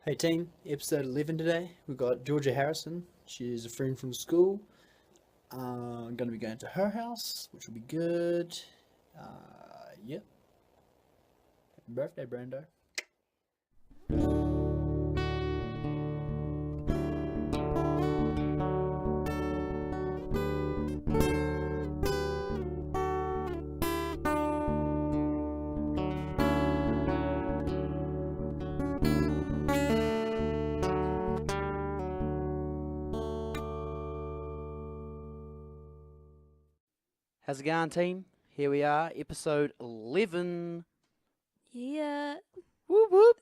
Hey team, episode 11 today. We've got Georgia Harrison. She's a friend from school. I'm going to be going to her house, which will be good. Yep. Happy birthday, Brando. How's it going, team? Here we are, episode 11. Yeah. Whoop whoop.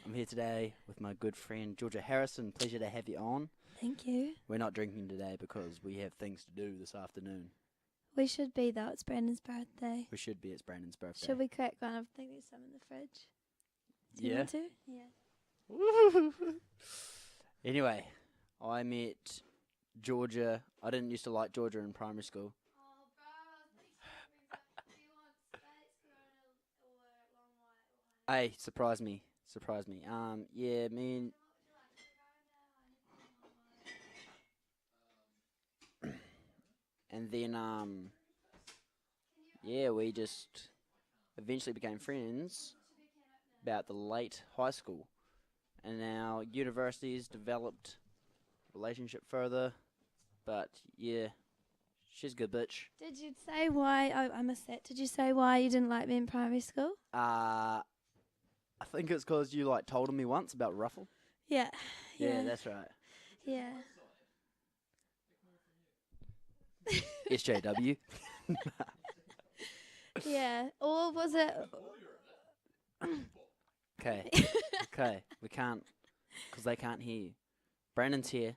I'm here today with my good friend Georgia Harrison. Pleasure to have you on. Thank you. We're not drinking today because we have things to do this afternoon. We should be though. It's Brandon's birthday. We should be. It's Brandon's birthday. Should we crack one? I think there's some in the fridge. Do you Yeah. want to? Yeah. Anyway, I met Georgia. I didn't used to like Georgia in primary school. Hey, surprise me. Yeah, me and then, yeah, we just eventually became friends about the late high school. And now university's developed relationship further. But, yeah, she's a good bitch. Did you say why? I missed that. Did you say why you didn't like me in primary school? I think it's because you, told me once about Ruffle. Yeah. Yeah, that's right. Yeah. SJW. Yeah. Or was it? Okay. Okay. We can't, because they can't hear you. Brandon's here.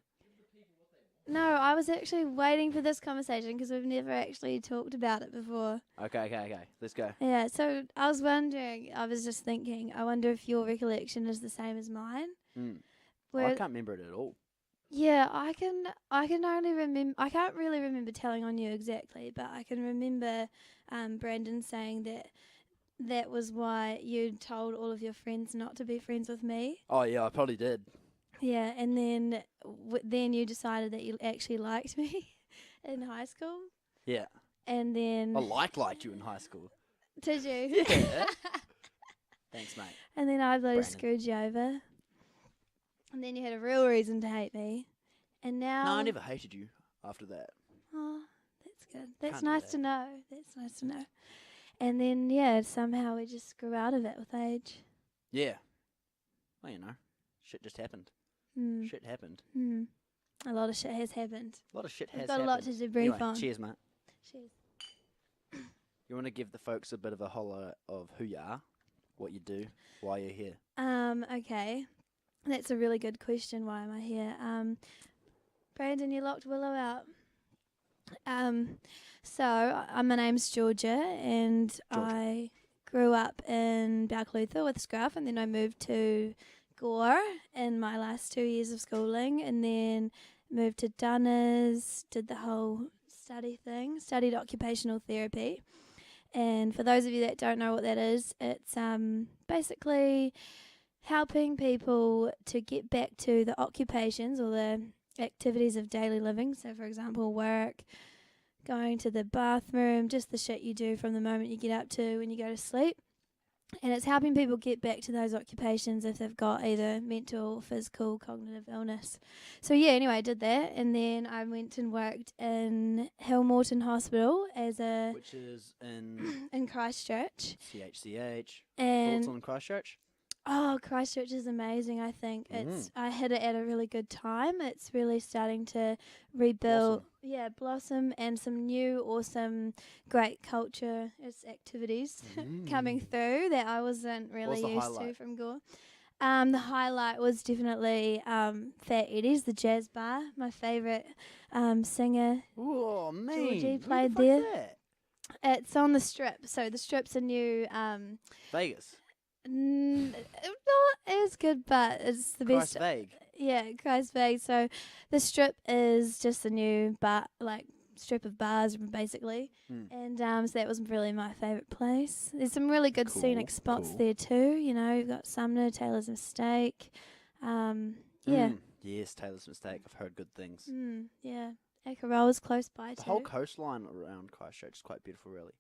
No, I was actually waiting for this conversation because we've never actually talked about it before. Okay. Let's go. Yeah, so I was wondering, I was just thinking, I wonder if your recollection is the same as mine. I can't remember it at all. Yeah, I can only remember, I can't really remember telling on you exactly, but I can remember Brandon saying that was why you told all of your friends not to be friends with me. Oh, yeah, I probably did. Yeah, and then then you decided that you actually liked me in high school. Yeah. And then... I liked you in high school. Did you? Yeah. Thanks, mate. And then I bloody Brandon. screwed you over. And then you had a real reason to hate me. And now... No, I never hated you after that. Oh, that's good. That's Can't do nice that. to know. That's nice to know. And then, yeah, somehow we just grew out of it with age. Yeah. Well, shit just happened. Mm. Shit happened. Mm. A lot of shit has happened. A lot of shit We've has got happened. a lot to debrief Anyway, on. cheers, mate. Cheers. You want to give the folks a bit of a holler of who you are, what you do, why you're here? Okay. That's a really good question. Why am I here? Brandon, you locked Willow out. So my name's Georgia, and I grew up in Clutter with Scruff, and then I moved to Gore in my last 2 years of schooling, and then moved to Dunners, did the whole study thing, studied occupational therapy. And for those of you that don't know what that is, it's basically helping people to get back to the occupations or the activities of daily living. So, for example, work, going to the bathroom, just the shit you do from the moment you get up to when you go to sleep. And it's helping people get back to those occupations if they've got either mental, physical, cognitive illness. So, yeah, anyway, I did that. And then I went and worked in Hillmorton Hospital as a... Which is in in Christchurch. CHCH. And Thoughts on Christchurch? oh, Christchurch is amazing, I think. I hit it at a really good time. It's really starting to rebuild, blossom, and some new awesome great culture activities coming through that I wasn't really What was the used to highlight? from Gore. The highlight was definitely Fat Eddie's, the jazz bar. My favourite singer. Oh, man. Georgie Who the played fuck's there. that? It's on the Strip. So the Strip's a new... Vegas. not as good, but it's the best. Christ vague. Yeah, Christ Bay. So the Strip is just a new strip of bars, basically. Mm. And so that was really my favourite place. There's some really good scenic spots there too. You know, you've got Sumner, Taylor's Mistake. Yeah. Yes, Taylor's Mistake. I've heard good things. Yeah. Akaroa's close by The too. whole coastline around Christchurch is quite beautiful, really.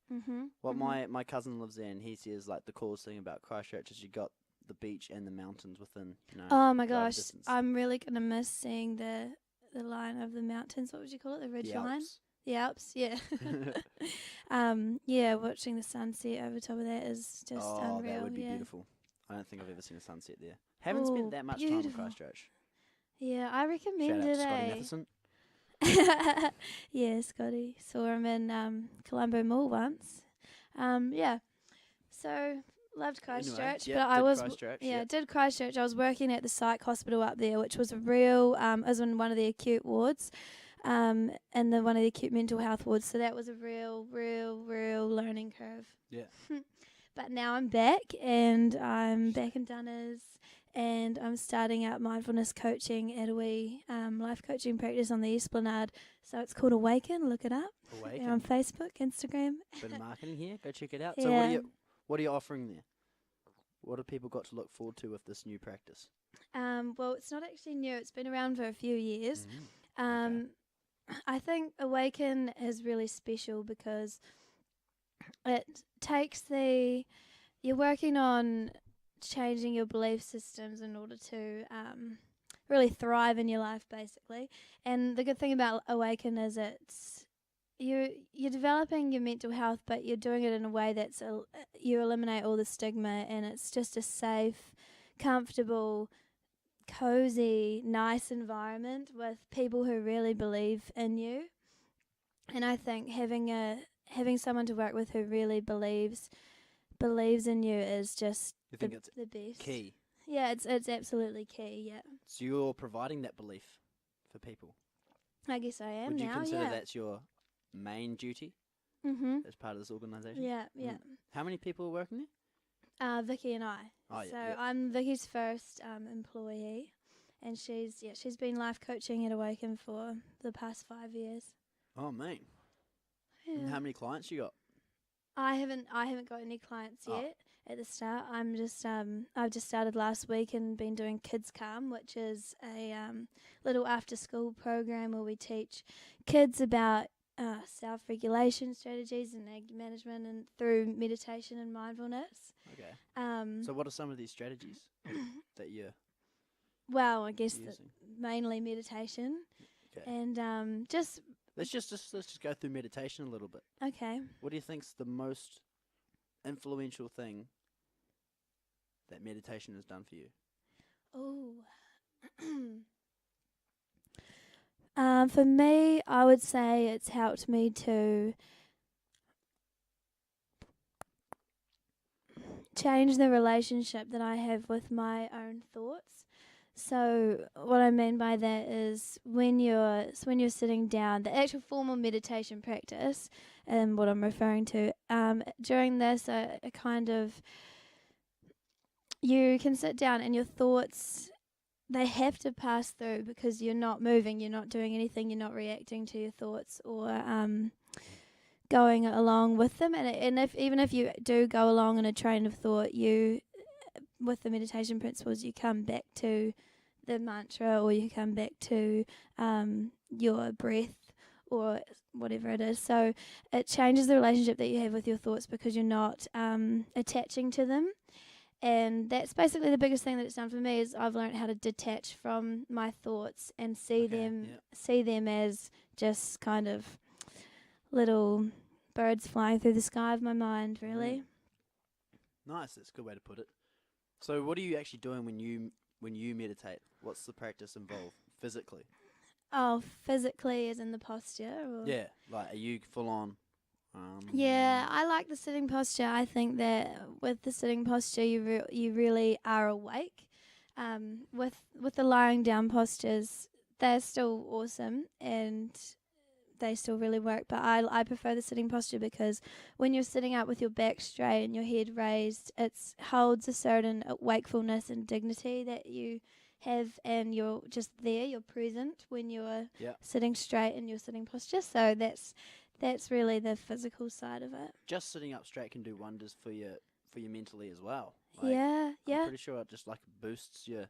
What my cousin lives there, and he says like the coolest thing about Christchurch is you got the beach and the mountains within. Oh my driving gosh, distance. I'm really gonna miss seeing the line of the mountains. What would you call it? The ridge The line. Alps. The Alps, yeah. Yeah, watching the sunset over top of that is just unreal. That would be yeah. beautiful. I don't think I've ever seen a sunset there. Haven't spent that much time in beautiful. Christchurch. Yeah, I Shout recommend out it. to Scotty Matheson. Yeah, Scotty. Saw him in Colombo Mall once. Yeah. So loved Christchurch, Anyway, but I was Christchurch, did Christchurch. I was working at the psych hospital up there, which was a real. I was in one of the acute wards, and then one of the acute mental health wards. So that was a real learning curve. Yeah. But now I'm back, and I'm back in Dunners, and I'm starting out mindfulness coaching at a wee life coaching practice on the Esplanade. So it's called Awaken. Look it up. Awaken. They're on Facebook, Instagram. Bit of marketing here. Go check it out. Yeah. So what are you offering there? What have people got to look forward to with this new practice? Well, it's not actually new. It's been around for a few years. Okay. I think Awaken is really special because it takes you're working on changing your belief systems in order to really thrive in your life, basically. And the good thing about Awaken is you're developing your mental health, but you're doing it in a way that's you eliminate all the stigma, and it's just a safe, comfortable, cozy, nice environment with people who really believe in you. And I think having someone to work with who really believes in you is just You think it's the best. key? Yeah, it's absolutely key. Yeah, So you're providing that belief for people. I guess I am Would you now. consider yeah. that's your main duty as part of this organisation? Yeah. How many people are working there? Vicky and I. Oh, yeah, So yeah. I'm Vicky's first employee, and she's been life coaching at Awaken for the past 5 years. Oh, man. Yeah. And how many clients you got? I haven't got any clients yet at the start. I've just started last week and been doing Kids Calm, which is a little after school program where we teach kids about self-regulation strategies and anger management and through meditation and mindfulness. Okay. So what are some of these strategies that you're Well, I guess using? mainly meditation. Okay. And just Let's just go through meditation a little bit. okay. What do you think's the most influential thing that meditation has done for you? Oh. For me, I would say it's helped me to change the relationship that I have with my own thoughts. So what I mean by that is when you're sitting down, the actual formal meditation practice, and what I'm referring to, during this, a kind of, you can sit down and your thoughts, they have to pass through because you're not moving, you're not doing anything, you're not reacting to your thoughts or going along with them. And even if you do go along in a train of thought, with the meditation principles, you come back to the mantra, or you come back to your breath or whatever it is. So it changes the relationship that you have with your thoughts because you're not attaching to them. And that's basically the biggest thing that it's done for me is I've learned how to detach from my thoughts and see them as just kind of little birds flying through the sky of my mind, really. Nice, that's a good way to put it. So what are you actually doing when you meditate? What's the practice involved physically? Oh, physically as in the posture? Or? Yeah, like are you full on? Yeah, I like the sitting posture. I think that with the sitting posture, you really are awake. With the lying down postures, they're still awesome, and they still really work. But I prefer the sitting posture because when you're sitting up with your back straight and your head raised, it holds a certain wakefulness and dignity that you have, and you're just there, you're present when you're sitting straight in your sitting posture. So that's really the physical side of it. Just sitting up straight can do wonders for you mentally as well. Yeah. I'm pretty sure it just like boosts your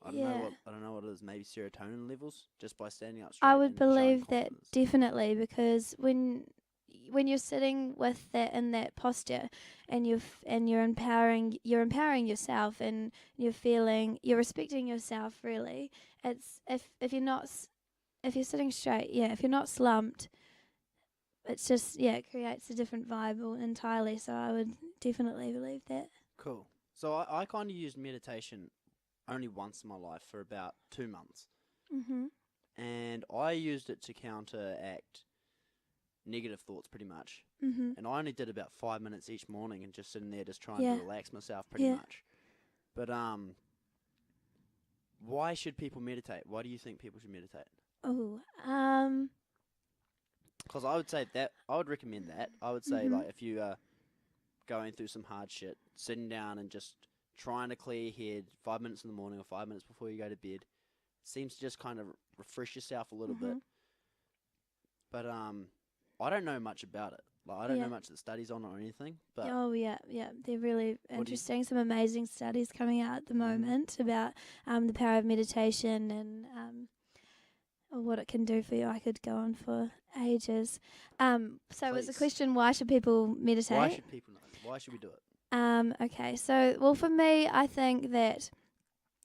I don't know what it is, maybe serotonin levels just by standing up straight. I would and showing believe that confidence. definitely, because when you're sitting with that in that posture and you're empowering yourself, and you're respecting yourself, really. It's if you're sitting straight, if you're not slumped, it's just it creates a different vibe entirely. So I would definitely believe that. Cool. So I kind of used meditation only once in my life for about 2 months. Mhm. And I used it to counteract negative thoughts pretty much. Mhm. And I only did about 5 minutes each morning and just sitting there just trying Yeah. to relax myself pretty much. But why should people meditate? Why do you think people should meditate? Oh, Because I would say that I would recommend that. I would say like if you are going through some hard shit, sitting down and just trying to clear your head 5 minutes in the morning or 5 minutes before you go to bed seems to just kind of refresh yourself a little bit. But I don't know much about it. Like I don't know much of the studies on it or anything. But they're really interesting. Some amazing studies coming out at the moment about the power of meditation and what it can do for you. I could go on for ages. So was the question, why should people meditate? Why should people know? Why should we do it? Okay, so, well, for me, I think that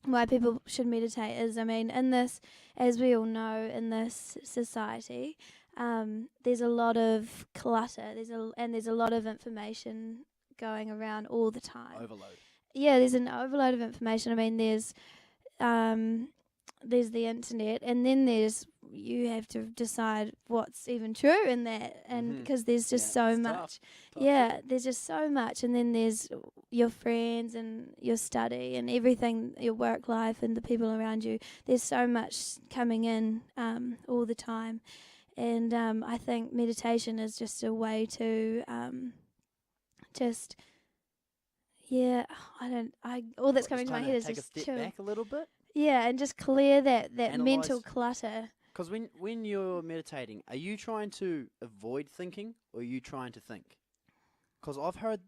why people should meditate is, in this, as we all know, in this society, there's a lot of clutter, there's a lot of information going around all the time. Overload. Yeah, there's an overload of information. There's the internet, and then you have to decide what's even true in that, and because there's just so much. Tough. There's just so much, and then there's your friends and your study and everything, your work life and the people around you. There's so much coming in all the time, and I think meditation is just a way to all that's coming to my head is take just a step chill. back a little bit. Yeah, and just clear that Analyze. mental clutter. Because when you're meditating, are you trying to avoid thinking or are you trying to think? Because I've heard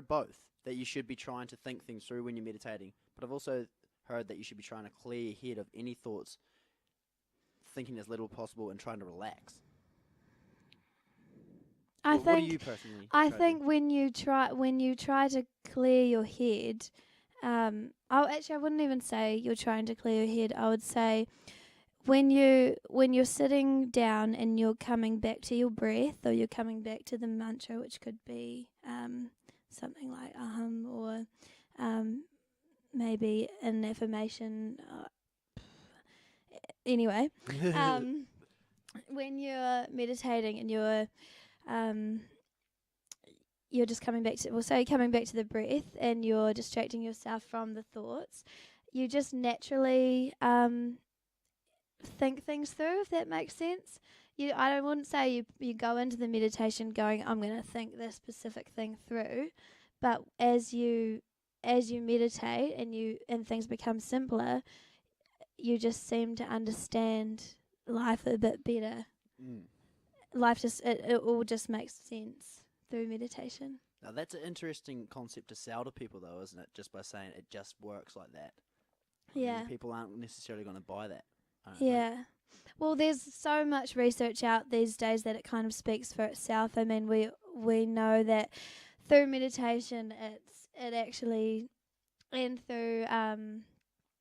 both, that you should be trying to think things through when you're meditating, but I've also heard that you should be trying to clear your head of any thoughts, thinking as little possible and trying to relax. What do you personally? I think when you try to clear your head, I wouldn't even say you're trying to clear your head. I would say when you're sitting down and you're coming back to your breath, or you're coming back to the mantra, which could be something like or maybe an affirmation. Anyway, when you're meditating and you're just coming back to, coming back to the breath, and you're distracting yourself from the thoughts, you just naturally think things through, if that makes sense. I wouldn't say you go into the meditation going, I'm going to think this specific thing through, but as you meditate and things become simpler, you just seem to understand life a bit better. Life it all just makes sense through meditation. Now that's an interesting concept to sell to people, though, isn't it? Just by saying it just works like that. Yeah. I mean, people aren't necessarily going to buy that. Yeah. Well, there's so much research out these days that it kind of speaks for itself. We know that through meditation, it actually, and through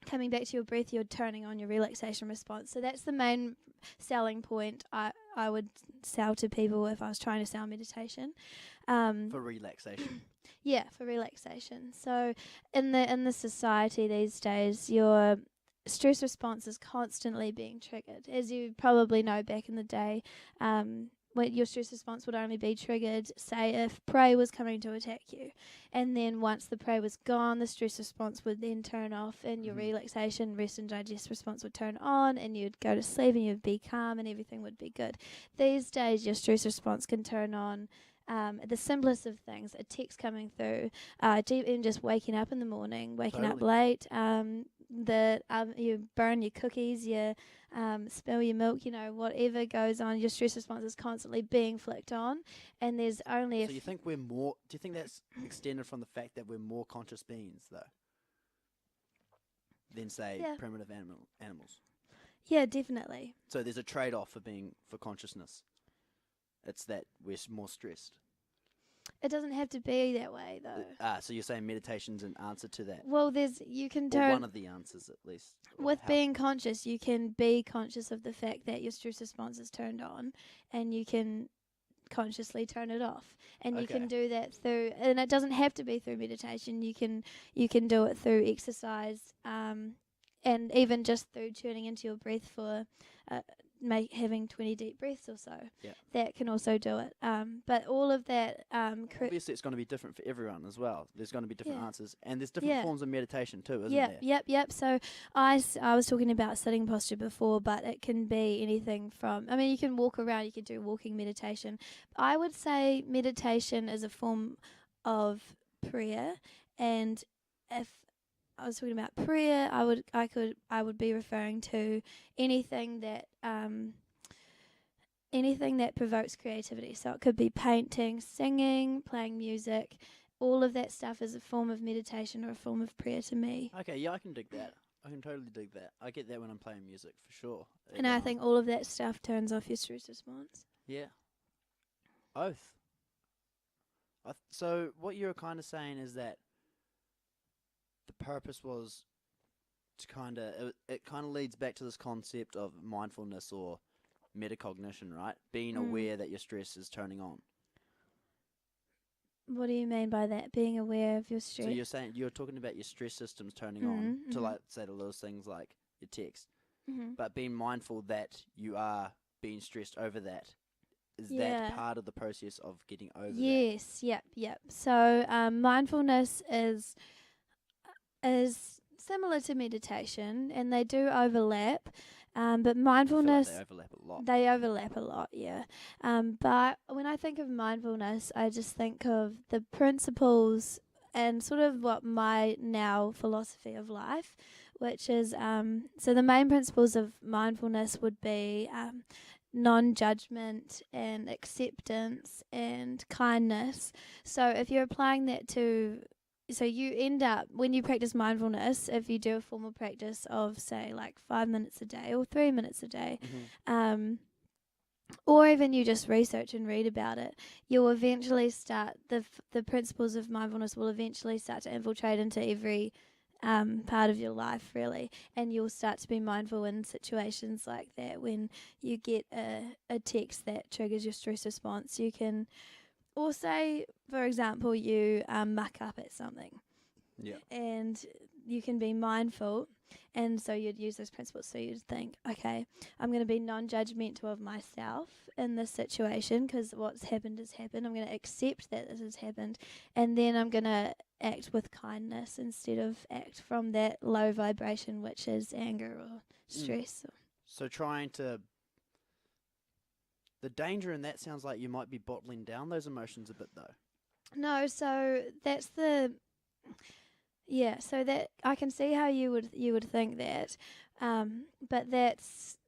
coming back to your breath, you're turning on your relaxation response. So that's the main selling point I would sell to people if I was trying to sell meditation. For relaxation. Yeah, for relaxation. So in the society these days, your stress response is constantly being triggered. As you probably know, back in the day, your stress response would only be triggered, say, if prey was coming to attack you. And then once the prey was gone, the stress response would then turn off, and your relaxation, rest and digest response would turn on, and you'd go to sleep and you'd be calm and everything would be good. These days, your stress response can turn on the simplest of things, a text coming through, even just waking up in the morning, waking up late, you burn your cookies, you spill your milk, whatever goes on, your stress response is constantly being flicked on, and there's only So you think we're more? Do you think that's extended from the fact that we're more conscious beings, though, than say primitive animals? Yeah, definitely. So there's a trade-off for consciousness. It's that we're more stressed. It doesn't have to be that way, though. So you're saying meditation's an answer to that? Well, you can or turn one of the answers, at least. with being conscious. You can be conscious of the fact that your stress response is turned on, and you can consciously turn it off, and you can do that through, and it doesn't have to be through meditation. You can do it through exercise, and even just through tuning into your breath for having 20 deep breaths or so. That can also do it. But all of that obviously it's going to be different for everyone as well. There's going to be different answers, and there's different forms of meditation too, isn't there? Yep. So I was talking about sitting posture before, but it can be anything from, you can walk around, you can do walking meditation. I would say meditation is a form of prayer, and if I was talking about prayer, I would be referring to anything that provokes creativity. So it could be painting, singing, playing music. All of that stuff is a form of meditation or a form of prayer to me. Okay, yeah, I can dig that. I can totally dig that. I get that when I'm playing music, for sure. And I think all of that stuff turns off your stress response. Yeah. Oath. So what you're kind of saying is that the purpose was to it kind of leads back to this concept of mindfulness or metacognition, right? Being aware that your stress is turning on. What do you mean by that? Being aware of your stress? So you're talking about your stress systems turning on to, like, say, the little things like your text, but being mindful that you are being stressed over that. Is that part of the process of getting over that? Yes, yep. So mindfulness is similar to meditation, and they do overlap. But mindfulness, I feel like they overlap a lot. They overlap a lot, yeah. But when I think of mindfulness, I just think of the principles and sort of what my now philosophy of life, which is so the main principles of mindfulness would be non-judgment and acceptance and kindness. So if you're applying that so you end up, when you practice mindfulness, if you do a formal practice of, say, like 5 minutes a day or 3 minutes a day, or even you just research and read about it, you'll eventually start, the principles of mindfulness will eventually start to infiltrate into every part of your life, really, and you'll start to be mindful in situations like that. When you get a text that triggers your stress response, you can, or say, for example, you muck up at something, and you can be mindful, and so you'd use those principles. So you'd think, okay, I'm going to be non-judgmental of myself in this situation because what's happened has happened. I'm going to accept that this has happened, and then I'm going to act with kindness instead of act from that low vibration, which is anger or stress. So the danger in that sounds like you might be bottling down those emotions a bit, though. No, so that's so that I can see how you would think that, but that's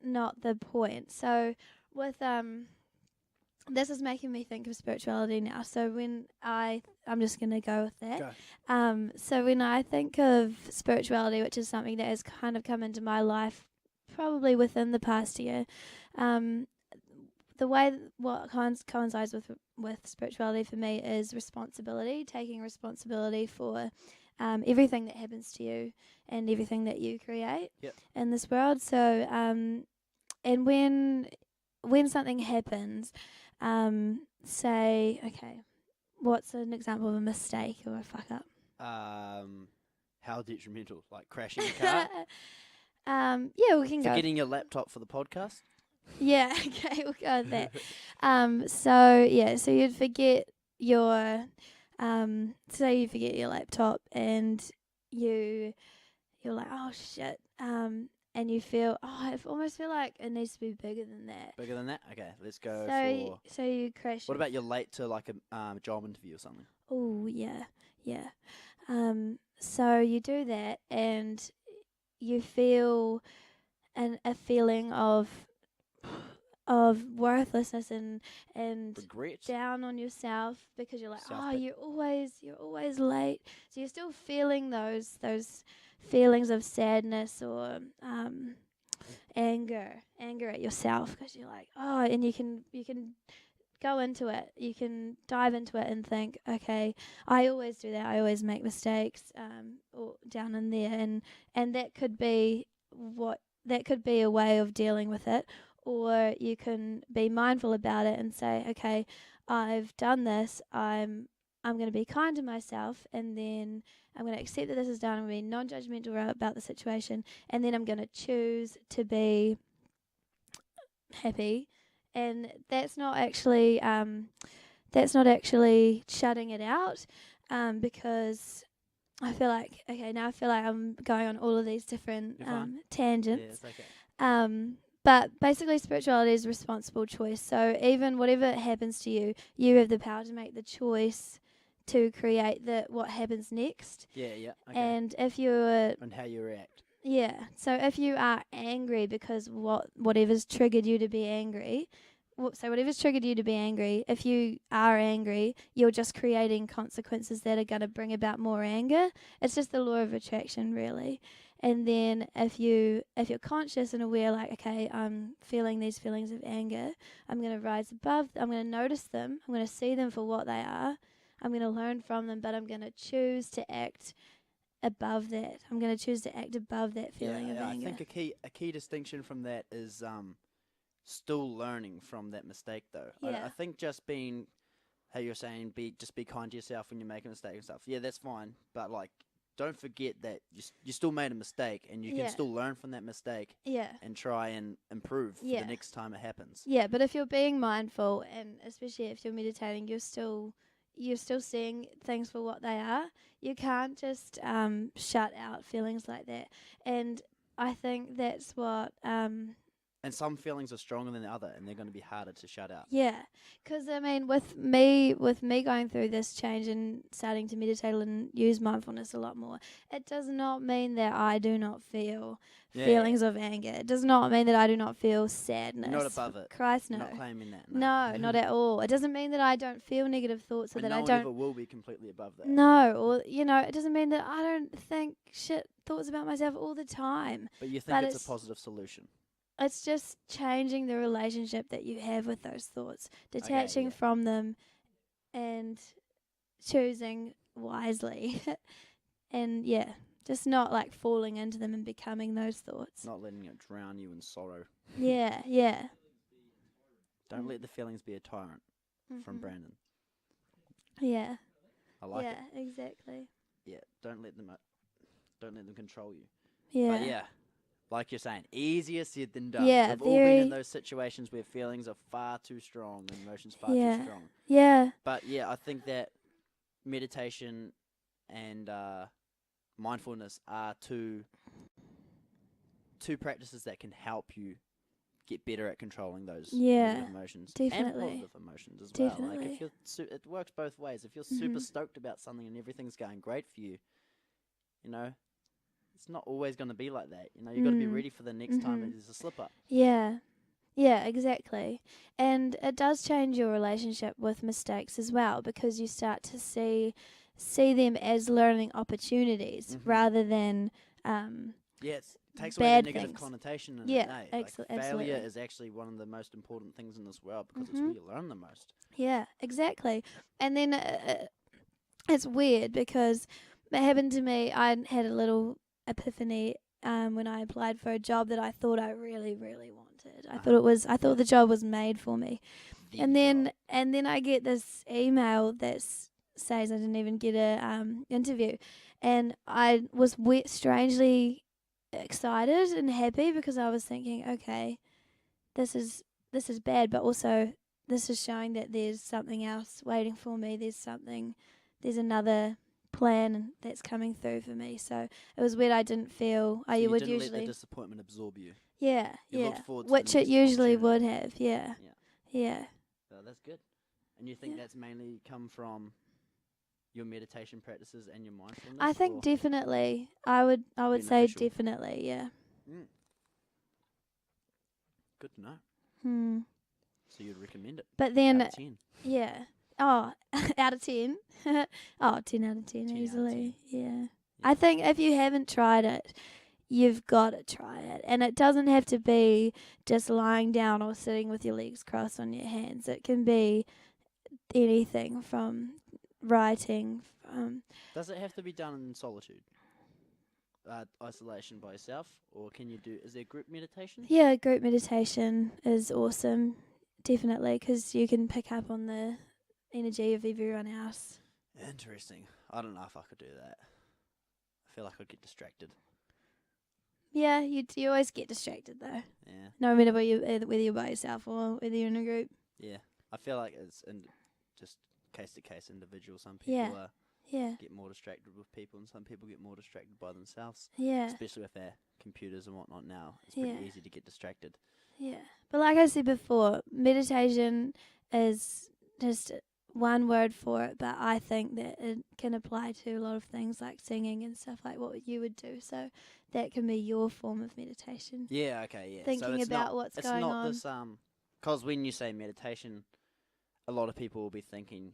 not the point. So with this is making me think of spirituality now. So when I'm just going to go with that. Go. So when I think of spirituality, which is something that has kind of come into my life probably within the past year, the way what coincides with spirituality for me is responsibility, taking responsibility for everything that happens to you and everything that you create in this world. So, and when something happens, say, okay, what's an example of a mistake or a fuck up? How detrimental? Like crashing a car? Yeah, we can go. Forgetting your laptop for the podcast? Yeah, okay, we'll go with that. So you'd forget your, say you forget your laptop and you're like, oh shit, and you feel, oh, I almost feel like it needs to be bigger than that. Bigger than that? Okay, let's go for. So you crash. What about you're late to like a job interview or something? Oh yeah, yeah. So you do that and you feel a feeling of worthlessness and Regret? down on yourself because you're like, oh, Self-pity. you're always late. So you're still feeling those feelings of sadness or anger at yourself because you're like, oh, and you can go into it. You can dive into it and think, okay, I always do that. I always make mistakes, or down in there, and that could be a way of dealing with it. Or you can be mindful about it and say, okay, I've done this. I'm going to be kind to myself, and then I'm going to accept that this is done. I'm going to be non-judgmental about the situation, and then I'm going to choose to be happy. And that's not actually shutting it out, because I feel like, okay, now I feel like I'm going on all of these different You're fine. tangents. Yeah, it's okay. But basically, spirituality is responsible choice. So even whatever happens to you, you have the power to make the choice to create what happens next. Yeah, yeah. Okay. And if you're And how you react. yeah. So if you are angry because whatever's triggered you to be angry, whatever's triggered you to be angry, if you are angry, you're just creating consequences that are going to bring about more anger. It's just the law of attraction, really. And then if you're conscious and aware, like, okay, I'm feeling these feelings of anger, I'm going to rise above. I'm going to notice them. I'm going to see them for what they are. I'm going to learn from them, but I'm going to choose to act above that. I'm going to choose to act above that feeling of anger. I think a key distinction from that is still learning from that mistake though. Yeah. I think just being, how you're saying, be kind to yourself when you make a mistake and stuff. Yeah, that's fine. But like, don't forget that you still made a mistake and you can still learn from that mistake. Yeah. And try and improve for the next time it happens. Yeah, but if you're being mindful, and especially if you're meditating, you're still seeing things for what they are. You can't just shut out feelings like that. And I think that's what And some feelings are stronger than the other, and they're going to be harder to shut out. yeah, because I mean, with me going through this change and starting to meditate and use mindfulness a lot more, it does not mean that I do not feel feelings of anger. It does not mean that I do not feel sadness. You're not above it. Christ, no. You're not claiming that. No, not at all. It doesn't mean that I don't feel negative thoughts or and that no I one don't. ever will be completely above that. No, or it doesn't mean that I don't think shit thoughts about myself all the time. But you think it's a positive solution. It's just changing the relationship that you have with those thoughts, detaching from them, and choosing wisely, and just not like falling into them and becoming those thoughts. Not letting it drown you in sorrow. Yeah. Don't let the feelings be a tyrant. From Brandon. Yeah. I like it. Yeah, exactly. Yeah, don't let them control you. Yeah. But yeah, like you're saying, easier said than done. Yeah, We've all been in those situations where feelings are far too strong and emotions far too strong. Yeah. But yeah, I think that meditation and mindfulness are two practices that can help you get better at controlling those negative emotions. Definitely. And positive emotions as well. Definitely. Like if you're it works both ways. If you're super stoked about something and everything's going great for you, it's not always going to be like that. You've got to be ready for the next time there's a slip up. Yeah. Yeah, exactly. And it does change your relationship with mistakes as well, because you start to see them as learning opportunities rather than it takes away bad the negative things. connotation in Yeah, it. Failure absolutely. is actually one of the most important things in this world because it's where you learn the most. Yeah, exactly. And then it's weird because it happened to me. I had a little epiphany when I applied for a job that I thought I really, really wanted. I thought the job was made for me. And then I get this email that says I didn't even get a interview, and I was strangely excited and happy because I was thinking, okay, this is bad, but also this is showing that there's something else waiting for me. There's another plan that's coming through for me. So it was weird. I didn't feel. So you would didn't let usually. the disappointment absorb you. Yeah, You yeah. looked forward to Which the it next usually opportunity. would have. Yeah, Yeah. yeah. So that's good. And you think Yeah. that's mainly come from your meditation practices and your mindfulness? I think or definitely. I would say beneficial? definitely. Yeah. Mm. Good to know. Hmm. So you'd recommend it? But Out then, of 10. yeah. Oh, out of 10. Oh, 10 out of 10 10 out of easily. 10. Yeah. Yeah. I think if you haven't tried it, you've got to try it. And it doesn't have to be just lying down or sitting with your legs crossed on your hands. It can be anything from writing. Does it have to be done in solitude? Isolation by yourself? Or can you do... Is there group meditation? Yeah, group meditation is awesome. Definitely, because you can pick up on the energy of everyone else. Interesting. I don't know if I could do that. I feel like I'd get distracted. Yeah, you always get distracted though. Yeah. No matter whether you're by yourself or whether you're in a group. Yeah. I feel like it's just case-to-case individual. Some people Yeah. Yeah, get more distracted with people, and some people get more distracted by themselves. yeah, Especially with our computers and whatnot now. It's pretty Yeah. easy to get distracted. yeah. But like I said before, meditation is just one word for it, but I think that it can apply to a lot of things like singing and stuff like what you would do. So that can be your form of meditation. Yeah, okay, yeah. Thinking so it's about not, what's it's going not on. this, because when you say meditation, a lot of people will be thinking,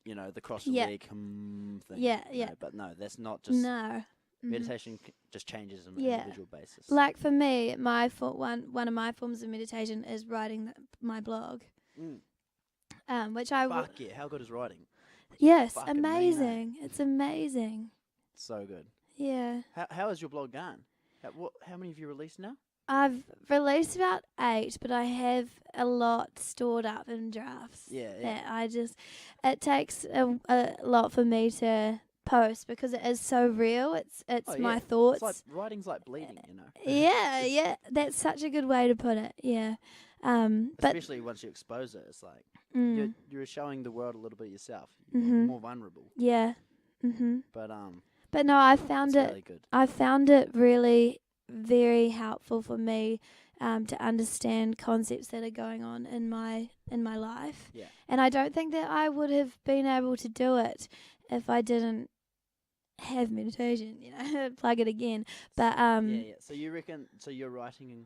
you know, the cross the Yeah. leg thing. Yeah, you yeah. know, but no, that's not just... No. Mhm. Meditation just changes on an Yeah. individual basis. Like for me, one of my forms of meditation is writing my blog. Mm. Which I Fuck yeah, how good is writing? yes, fucking mean, eh? amazing. It's amazing. So good. Yeah. How is your blog going? How many have you released now? I've released about 8, but I have a lot stored up in drafts. Yeah, yeah. That it takes a lot for me to post because it is so real. It's Oh, my yeah. thoughts. It's like writing's like bleeding, you know. Yeah, yeah. That's such a good way to put it. Yeah. But Especially once you expose it, it's like mm, you're showing the world a little bit of yourself. Mhm. You're more vulnerable. yeah. Mhm. But no, I found it's it. really good. I found it really very helpful for me to understand concepts that are going on in my life. Yeah. And I don't think that I would have been able to do it if I didn't have meditation, plug it again. But Yeah. So you reckon? So your writing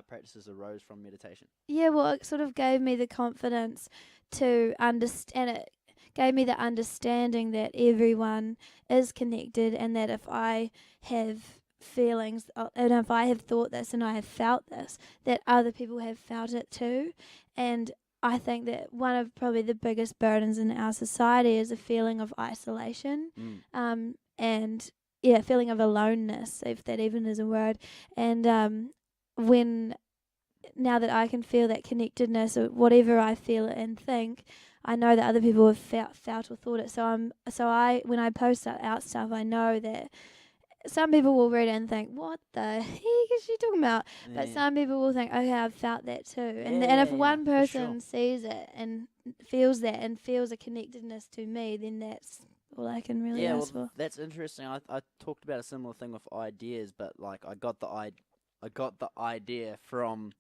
practices arose from meditation? yeah, well, it sort of gave me the confidence to understand it. Gave me the understanding that everyone is connected, and that if I have feelings and if I have thought this and I have felt this, that other people have felt it too. And I think that one of probably the biggest burdens in our society is a feeling of isolation, and yeah, feeling of aloneness, if that even is a word. And when now that I can feel that connectedness, or whatever I feel and think, I know that other people have felt or thought it. So when I post out stuff, I know that some people will read it and think, "What the heck is she talking about?" But Yeah. some people will think, "Okay, I've felt that too." And Yeah, if yeah, one for person sure. sees it and feels that and feels a connectedness to me, then that's all I can really Yeah, ask well, for. that's interesting. I talked about a similar thing with ideas, but like I got the idea from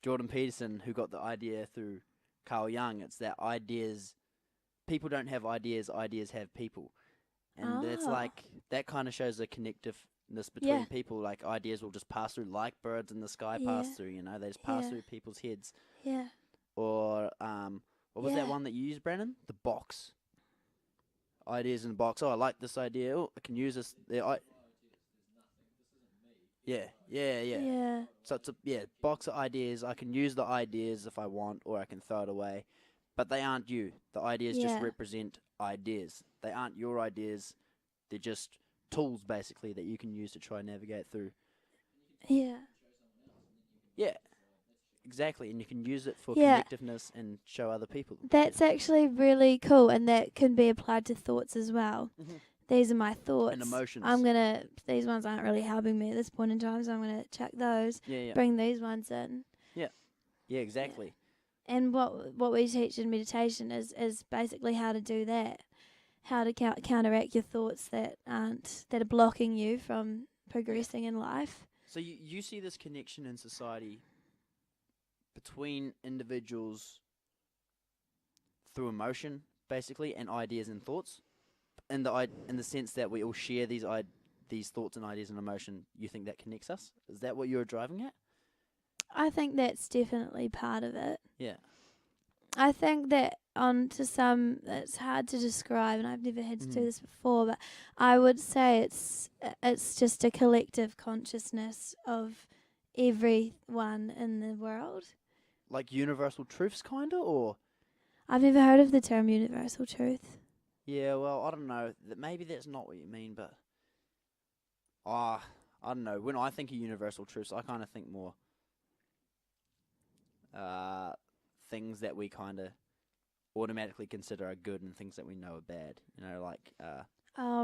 Jordan Peterson, who got the idea through Carl Jung. It's that people don't have ideas, ideas have people. And it's Oh. like, that kind of shows a connectiveness between Yeah. people. Like, ideas will just pass through like birds in the sky Yeah. pass through, they just pass Yeah. through people's heads. Yeah. Or, what was that Yeah. one that you used, Brandon? The box. Ideas in the box. Oh, I like this idea. Oh, I can use this. Yeah. Yeah. So it's a box of ideas. I can use the ideas if I want, or I can throw it away. But they aren't you. The ideas just Yeah. represent ideas. They aren't your ideas. They're just tools, basically, that you can use to try and navigate through. Yeah. Yeah, exactly. And you can use it for Yeah. connectiveness and show other people. That's actually really cool, and that can be applied to thoughts as well. Mhm. these are my thoughts. And emotions. These ones aren't really helping me at this point in time, so I'm gonna chuck those. Yeah. Bring these ones in. Yeah, exactly. And what we teach in meditation is basically how to do that, how to counteract your thoughts that are blocking you from progressing in life. So you see this connection in society between individuals through emotion, basically, and ideas and thoughts, in the sense that we all share these thoughts and ideas and emotion. You think that connects us? Is that what you're driving at? I think that's definitely part of it. Yeah. I think that to some, it's hard to describe, and I've never had to do this before, but I would say it's just a collective consciousness of everyone in the world. Like universal truths, kinda, or? I've never heard of the term universal truth. Yeah, well, I don't know. Maybe that's not what you mean, but I don't know. When I think of universal truths, I kind of think more things that we kind of automatically consider are good and things that we know are bad. You know, like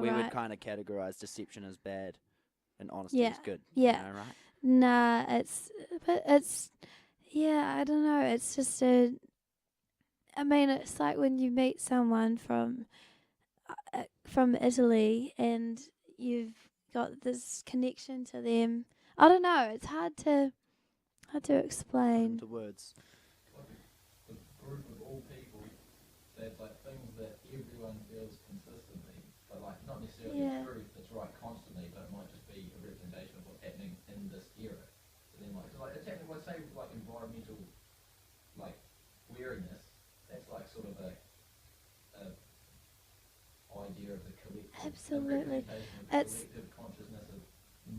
we would kind of categorize deception as bad and honesty as good. Yeah. You know, right? Nah, I don't know. It's just it's like when you meet someone from Italy and you've got this connection to them. I don't know. It's hard to explain. To words. Like a group of all people, that's like things that everyone feels consistently, but like not necessarily a truth that's right constantly, but it might just be a representation of what's happening in this era. So then like it's happening, let's say like environmental like wariness, that's like sort of a idea of the collective. Absolutely. It's collective consciousness of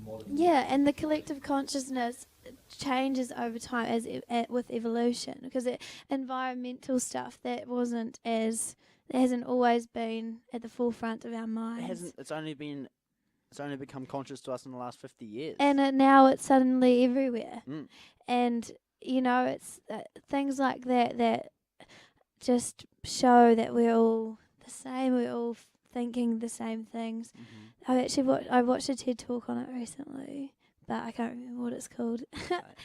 modern. Yeah, and the collective consciousness changes over time with evolution, because environmental stuff that hasn't always been at the forefront of our minds. It's only become conscious to us in the last 50 years. And now it's suddenly everywhere. Mm. And it's things like that just show that we're all the same. We're all thinking the same things. Mm-hmm. I watched a TED talk on it recently, but I can't remember what it's called. TED But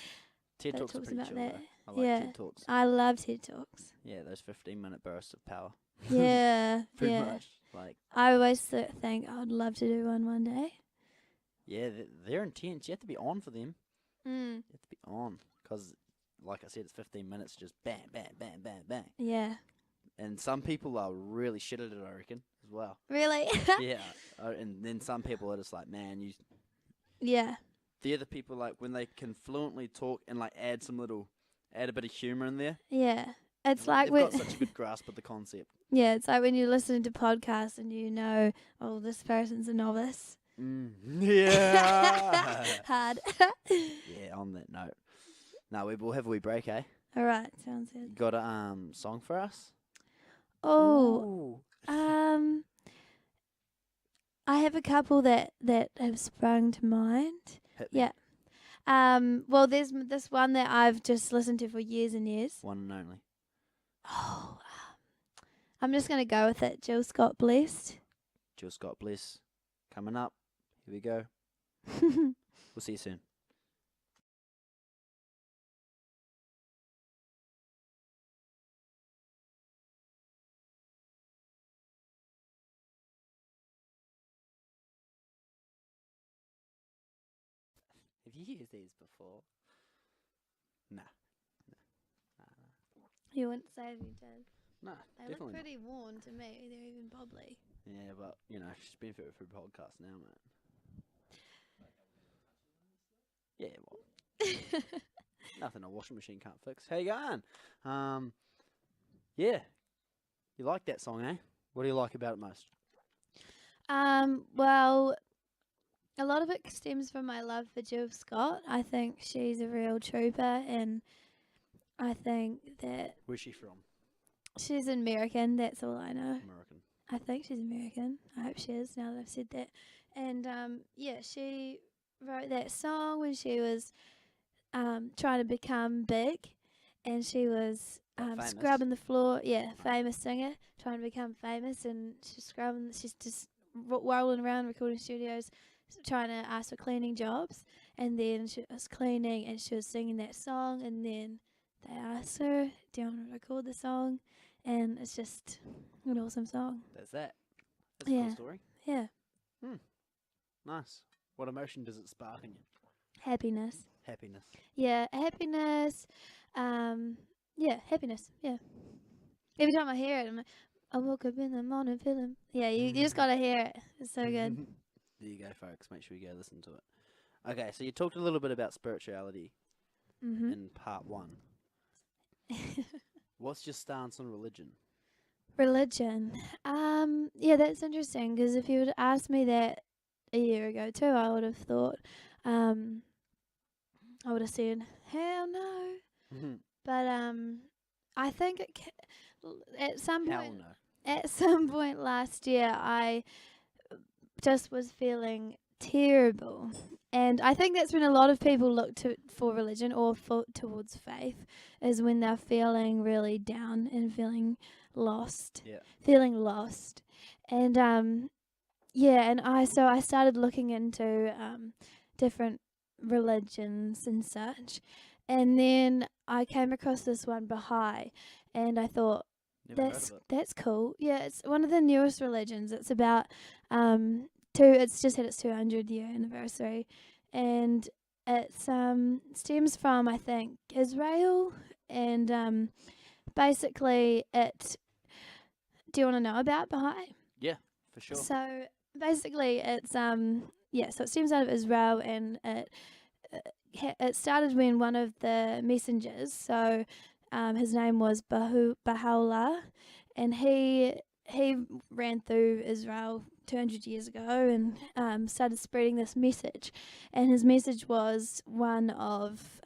Talks are talks pretty about chill, that. though. I like Yeah. TED Talks. I love TED talks. Yeah, those 15-minute bursts of power. Yeah, Pretty yeah. much. Like, I always think I'd love to do one day. yeah, they're intense. You have to be on for them. Mm. You have to be on. Because, like I said, it's 15 minutes, just bang, bang, bang, bang, bang. Yeah. And some people are really shit at it, I reckon, as well. Really? Yeah. And then some people are just like, man, Yeah. they're the people, like, when they can fluently talk and, like, add a bit of humour in there. Yeah. It's like They've got such a good grasp of the concept. Yeah, it's like when you listen to podcasts and this person's a novice. Yeah. Hard. Yeah, on that note. No, we'll have a wee break, eh? All right, sounds good. Got a song for us? Oh, Ooh. I have a couple that have sprung to mind. Hit me. Yeah. Well, there's this one that I've just listened to for years and years. One and only. Oh, I'm just gonna go with it. Jill Scott Blessed. Jill Scott Bliss. Coming up. Here we go. We'll see you soon. Have you used these before? Nah. You wouldn't say if you did. Nah, They definitely look not. pretty worn to me. They're even bubbly. Yeah, but, she's been through podcast now, mate. Yeah, well, nothing a washing machine can't fix. How you going? Yeah. You like that song, eh? What do you like about it most? Well, a lot of it stems from my love for Jill Scott. I think she's a real trooper, and I think that Where's she from? she's American. That's all I know. American. I think she's American. I hope she is, now that I've said that. And she wrote that song when she was trying to become big, and she was Famous. scrubbing the floor. Yeah, famous singer, trying to become famous, and she's scrubbing. She's just rolling around recording studios, trying to ask for cleaning jobs. And then she was cleaning and she was singing that song. And then they asked her, "Do you want to record the song?" And it's just an awesome song. That's that. That's a Yeah. cool story. Yeah. Nice. What emotion does it spark in you? Happiness. Happiness. Yeah, happiness. Happiness. Yeah. Every time I hear it, I'm like, I woke up in the morning feeling. Yeah, you just gotta hear it. It's so good. There you go, folks. Make sure you go listen to it. Okay, so you talked a little bit about spirituality in part 1. What's your stance on religion? Religion. Yeah, that's interesting because if you would asked me that a year ago too, I would have thought, I would have said, hell no. But I think at some Hell point, no. at some point last year, I just was feeling terrible, and I think that's when a lot of people look for religion or towards faith, is when they're feeling really down and feeling lost. Yeah. Feeling lost, and I started looking into different religions and such, and then I came across this one, Baha'i, and I thought, Never heard of it. that's cool. Yeah, it's one of the newest religions. It's about it's just had its 200-year anniversary, and it's stems from, I think, Israel, and basically it. Do you want to know about Baha'i? Yeah, for sure. So basically, it's so it stems out of Israel, and it started when one of the messengers. So his name was Baha'u'llah, and he ran through Israel 200 years ago and started spreading this message, and his message was one of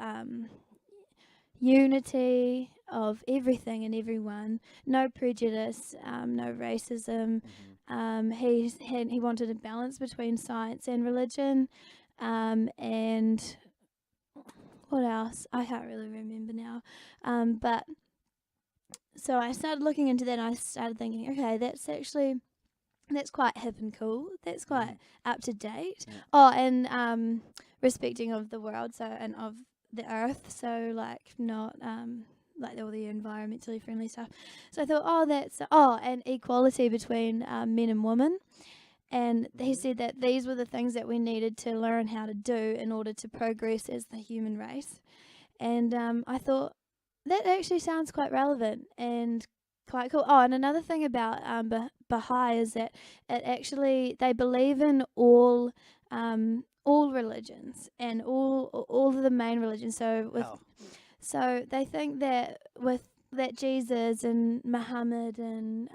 unity of everything and everyone, no prejudice, no racism. He wanted a balance between science and religion, and what else? I can't really remember now. But so I started looking into that, and I started thinking, okay, that's quite hip and cool. That's quite up to date. Yeah. Oh, and respecting of the world, so, and of the earth, so like not like all the environmentally friendly stuff. So I thought, and equality between men and women. And he said that these were the things that we needed to learn how to do in order to progress as the human race. And I thought that actually sounds quite relevant and quite cool. Oh, and another thing about Baha'i is that they believe in all religions and all of the main religions. So they think that that Jesus and Muhammad and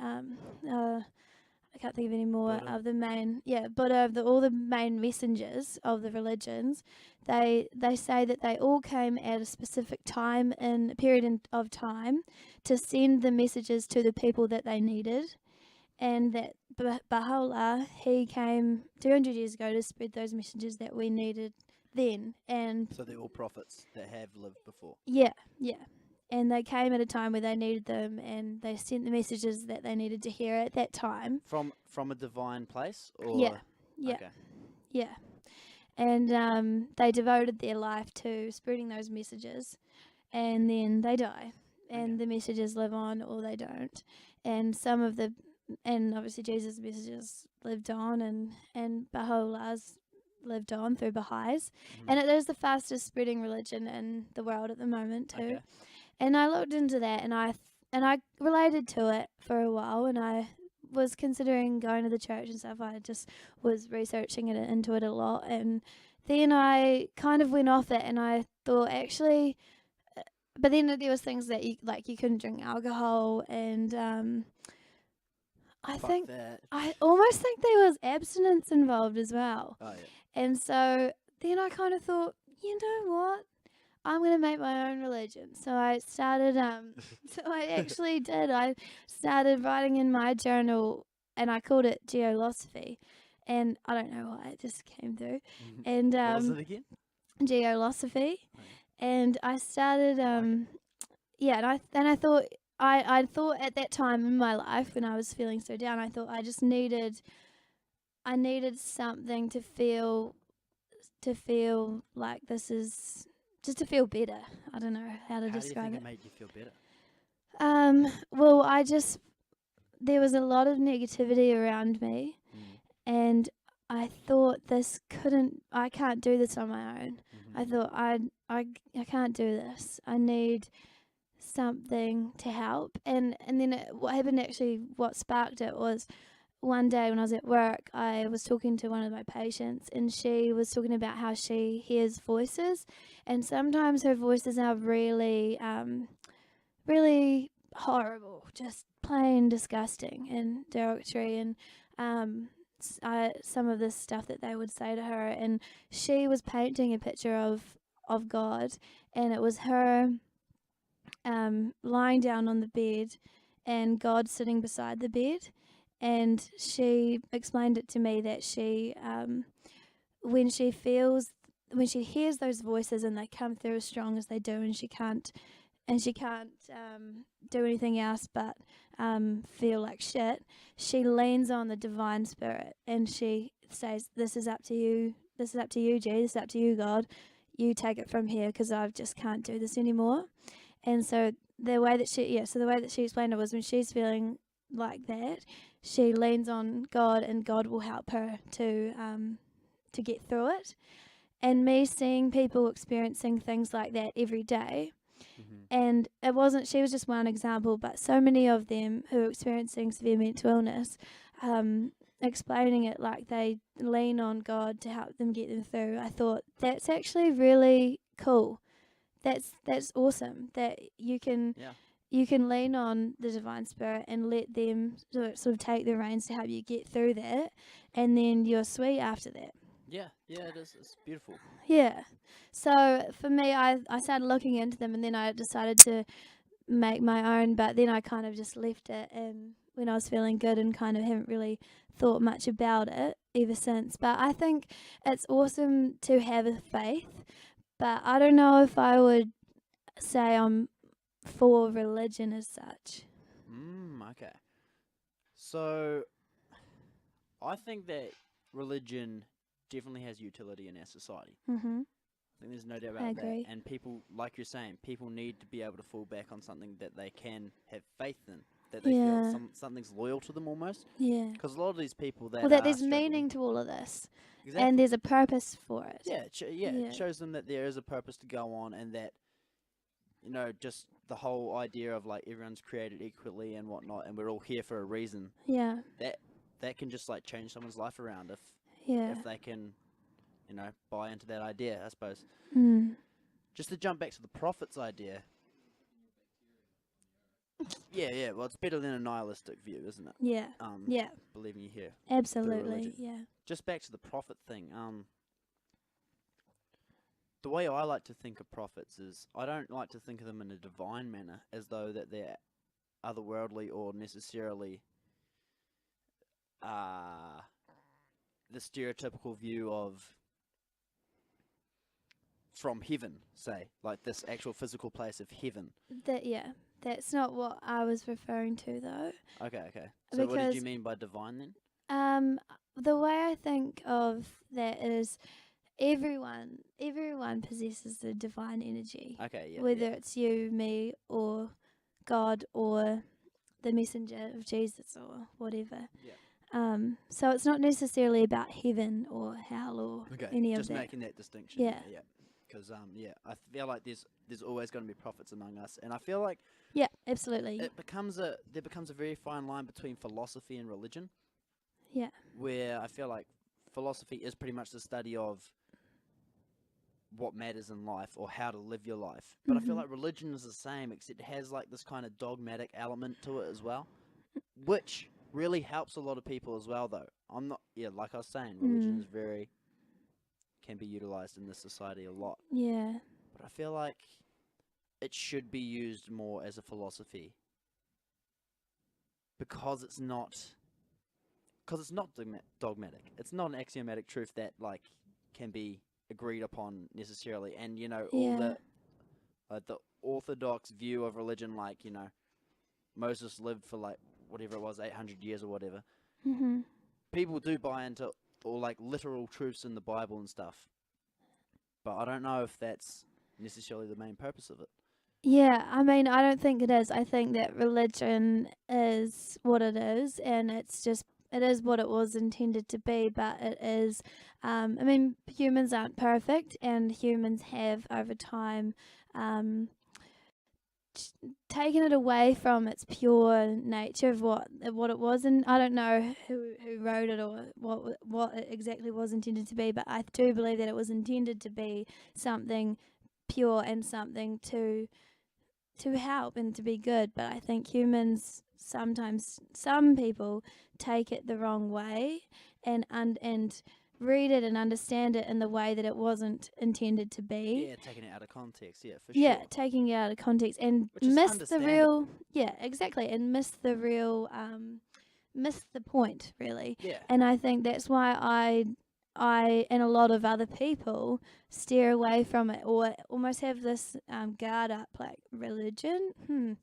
I can't think of any more Buddha. of the main, Buddha, all the main messengers of the religions, they say that they all came at a specific time, in a period of time, to send the messages to the people that they needed, and that Baha'u'llah, he came 200 years ago to spread those messages that we needed then. And So they're all prophets that have lived before. yeah. And they came at a time where they needed them, and they sent the messages that they needed to hear at that time. From a divine place? Or Yeah. Okay. Yeah. And they devoted their life to spreading those messages, and then they die. And the messages live on, or they don't. And and obviously Jesus' messages lived on, and Baha'u'llah's lived on through Baha'is. And it is the fastest spreading religion in the world at the moment too. Okay. And I looked into that, and I related to it for a while, and I was considering going to the church and stuff. I just was researching into it a lot, and then I kind of went off it, and I thought actually, but then there was things that you couldn't drink alcohol, and I almost think there was abstinence involved as well. Oh, yeah. And so then I kind of thought, you know what? I'm going to make my own religion. So I started, so I actually did. I started writing in my journal, and I called it Geolosophy. And I don't know why, it just came through. And What was it again? Geolosophy. And I started, and I thought at that time in my life when I was feeling so down, I thought I just needed I needed something to feel like this is just to feel better. I don't know how to How do you describe think it. it made you feel better? Well, there was a lot of negativity around me, and I thought I can't do this on my own. I thought I can't do this. I need something to help. And then what happened actually, what sparked it was one day when I was at work, I was talking to one of my patients, and she was talking about how she hears voices, and sometimes her voices are really, really horrible, just plain disgusting and derogatory, and some of this stuff that they would say to her, and she was painting a picture of God, and it was her lying down on the bed and God sitting beside the bed. And she explained it to me that when she hears those voices and they come through as strong as they do, and she can't do anything else but feel like shit, she leans on the divine spirit and she says, "This is up to you. This is up to you, G. This is up to you, God. You take it from here, because I just can't do this anymore." And so the way that she explained it was, when she's feeling like that, she leans on God, and God will help her to get through it. And me seeing people experiencing things like that every day, and she was just one example, but so many of them who are experiencing severe mental illness, explaining it like they lean on God to help them get them through. I thought that's actually really cool. That's awesome that you can lean on the divine spirit and let them sort of take the reins to help you get through that, and then you're sweet after that. Yeah, it is. It's beautiful. Yeah. So for me, I started looking into them, and then I decided to make my own, but then I kind of just left it, and when I was feeling good, and kind of haven't really thought much about it ever since. But I think it's awesome to have a faith, but I don't know if I would say I'm for religion as such. Okay. So, I think that religion definitely has utility in our society. Mm-hmm. I think there's no doubt I about that. agree. And people, like you're saying, people need to be able to fall back on something that they can have faith in, that they Yeah. feel something's loyal to them almost. Yeah. Because a lot of these people that Well, that are there's struggling- meaning to all of this, Exactly. and there's a purpose for it. Yeah, Yeah. it shows them that there is a purpose to go on, and that, just the whole idea of like everyone's created equally and whatnot, and we're all here for a reason. Yeah. That can just like change someone's life around Yeah. if they can, buy into that idea, I suppose. Mm. Just to jump back to the prophet's idea. Yeah. Well, it's better than a nihilistic view, isn't it? Yeah. Yeah. Believing you here. Absolutely. religion. Yeah. Just back to the prophet thing. The way I like to think of prophets is I don't like to think of them in a divine manner, as though that they're otherworldly or necessarily the stereotypical view of from heaven, say, like this actual physical place of heaven. That's not what I was referring to, though. Okay. So what did you Because- mean by divine then? The way I think of that is everyone possesses the divine energy. Okay, yeah. Whether it's you, me, or God, or the messenger of Jesus, or whatever. Yeah. So it's not necessarily about heaven or hell or any of just that. making that distinction. Yeah. Yeah. Because I feel like there's always going to be prophets among us, and I feel like Yeah, absolutely. there becomes a very fine line between philosophy and religion. Yeah. Where I feel like philosophy is pretty much the study of what matters in life or how to live your life. But I feel like religion is the same, except it has like this kind of dogmatic element to it as well, which really helps a lot of people as well, though. Like I was saying, religion is can be utilized in this society a lot. Yeah. But I feel like it should be used more as a philosophy because it's not dogmatic. It's not an axiomatic truth that like can be agreed upon necessarily. And all the orthodox view of religion, like Moses lived for like whatever it was, 800 years or whatever. people do buy into or like literal truths in the Bible and stuff, but I don't know if that's necessarily the main purpose of it. Yeah, I mean, I don't think it is. I think that religion is what it is, and it is what it was intended to be, but it is, I mean, humans aren't perfect, and humans have, over time, um, taken it away from its pure nature of what it was. And I don't know who wrote it or what it exactly was intended to be, but I do believe that it was intended to be something pure and something to help and to be good. But I think humans sometimes, some people take it the wrong way and read it and understand it in the way that it wasn't intended to be. Yeah, taking it out of context. Yeah, for Yeah, sure. taking it out of context and Which is miss the real. understandable. Yeah, exactly, and miss the real. Miss the point, really. Yeah. And I think that's why I and a lot of other people steer away from it, or almost have this guard up, like religion,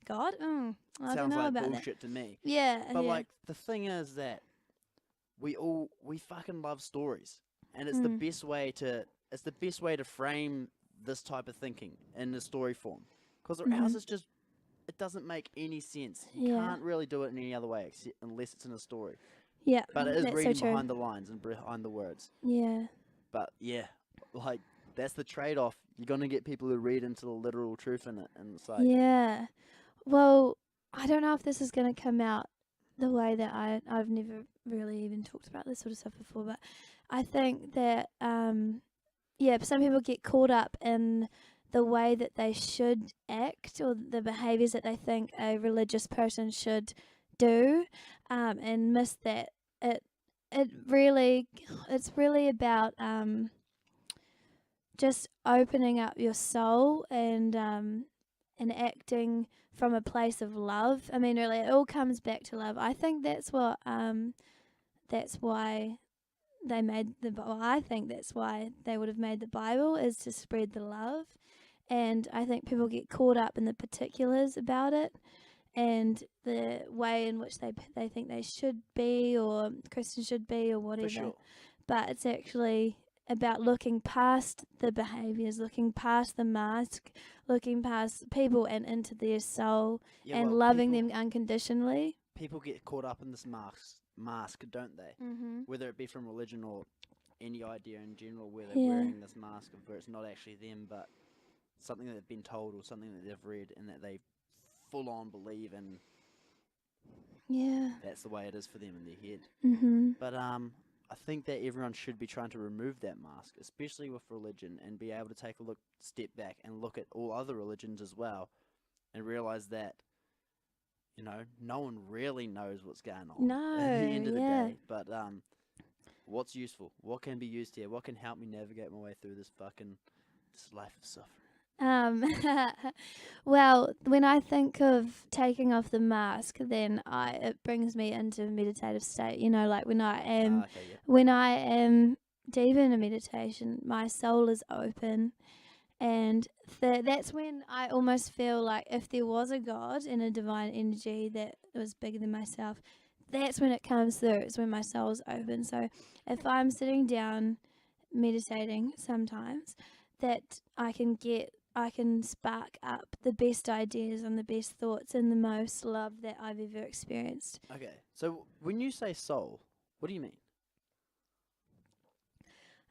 God. I don't Sounds know like about that. bullshit to me. Yeah, But yeah. like the thing is that we fucking love stories, and it's the best way to frame this type of thinking in the story form, because else it's just it doesn't make any sense. You Yeah. can't really do it in any other way unless it's in a story. Yeah, But it is that's reading so true. behind the lines and behind the words. Yeah. But yeah, like that's the trade-off. You're gonna get people who read into the literal truth in it, and it's like Yeah. Well, I don't know if this is going to come out the way that I've never really even talked about this sort of stuff before, but I think that some people get caught up in the way that they should act or the behaviors that they think a religious person should do, and miss that it's really about just opening up your soul and acting from a place of love. I mean, really, it all comes back to love. I think that's why they made the. Well, I think that's why they would have made the Bible, is to spread the love. And I think people get caught up in the particulars about it and the way in which they think they should be, or Christians should be, or whatever. for sure. But it's actually about looking past the behaviors, looking past the mask, looking past people and into their soul, Yeah, and well, loving people, them unconditionally. People get caught up in this mask, don't they? Mm-hmm. Whether it be from religion or any idea in general, where they're Yeah. wearing this mask of where it's not actually them, but something that they've been told or something that they've read and that they full on believe, and Yeah. that's the way it is for them in their head. Mm-hmm. But I think that everyone should be trying to remove that mask, especially with religion, and be able to take a step back and look at all other religions as well, and realize that no one really knows what's going on No, at the end of the yeah. day. But what's useful? What can be used here? What can help me navigate my way through this life of suffering? Well, when I think of taking off the mask, then it brings me into a meditative state. Like when I am Okay, yeah. when I am deep in a meditation, my soul is open, and that's when I almost feel like if there was a God and a divine energy that was bigger than myself, that's when it comes through. It's when my soul's open. So if I'm sitting down meditating sometimes, that I can spark up the best ideas and the best thoughts and the most love that I've ever experienced. Okay, so when you say soul, what do you mean?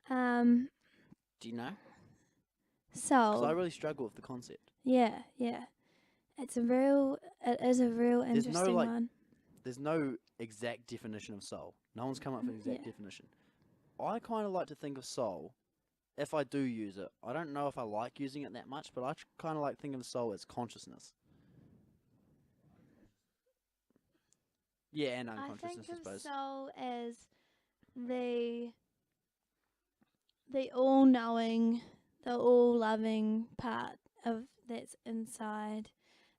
Do you know? Soul. Because I really struggle with the concept. Yeah. It is a real There's interesting no, one. There's no exact definition of soul. No one's come up with an exact Yeah. definition. I kind of like to think of soul, if I do use it. I don't know if I like using it that much, but I kind of like thinking of soul as consciousness. Yeah, and I unconsciousness, think I of suppose. soul as the all-knowing, the all-loving part of that's inside.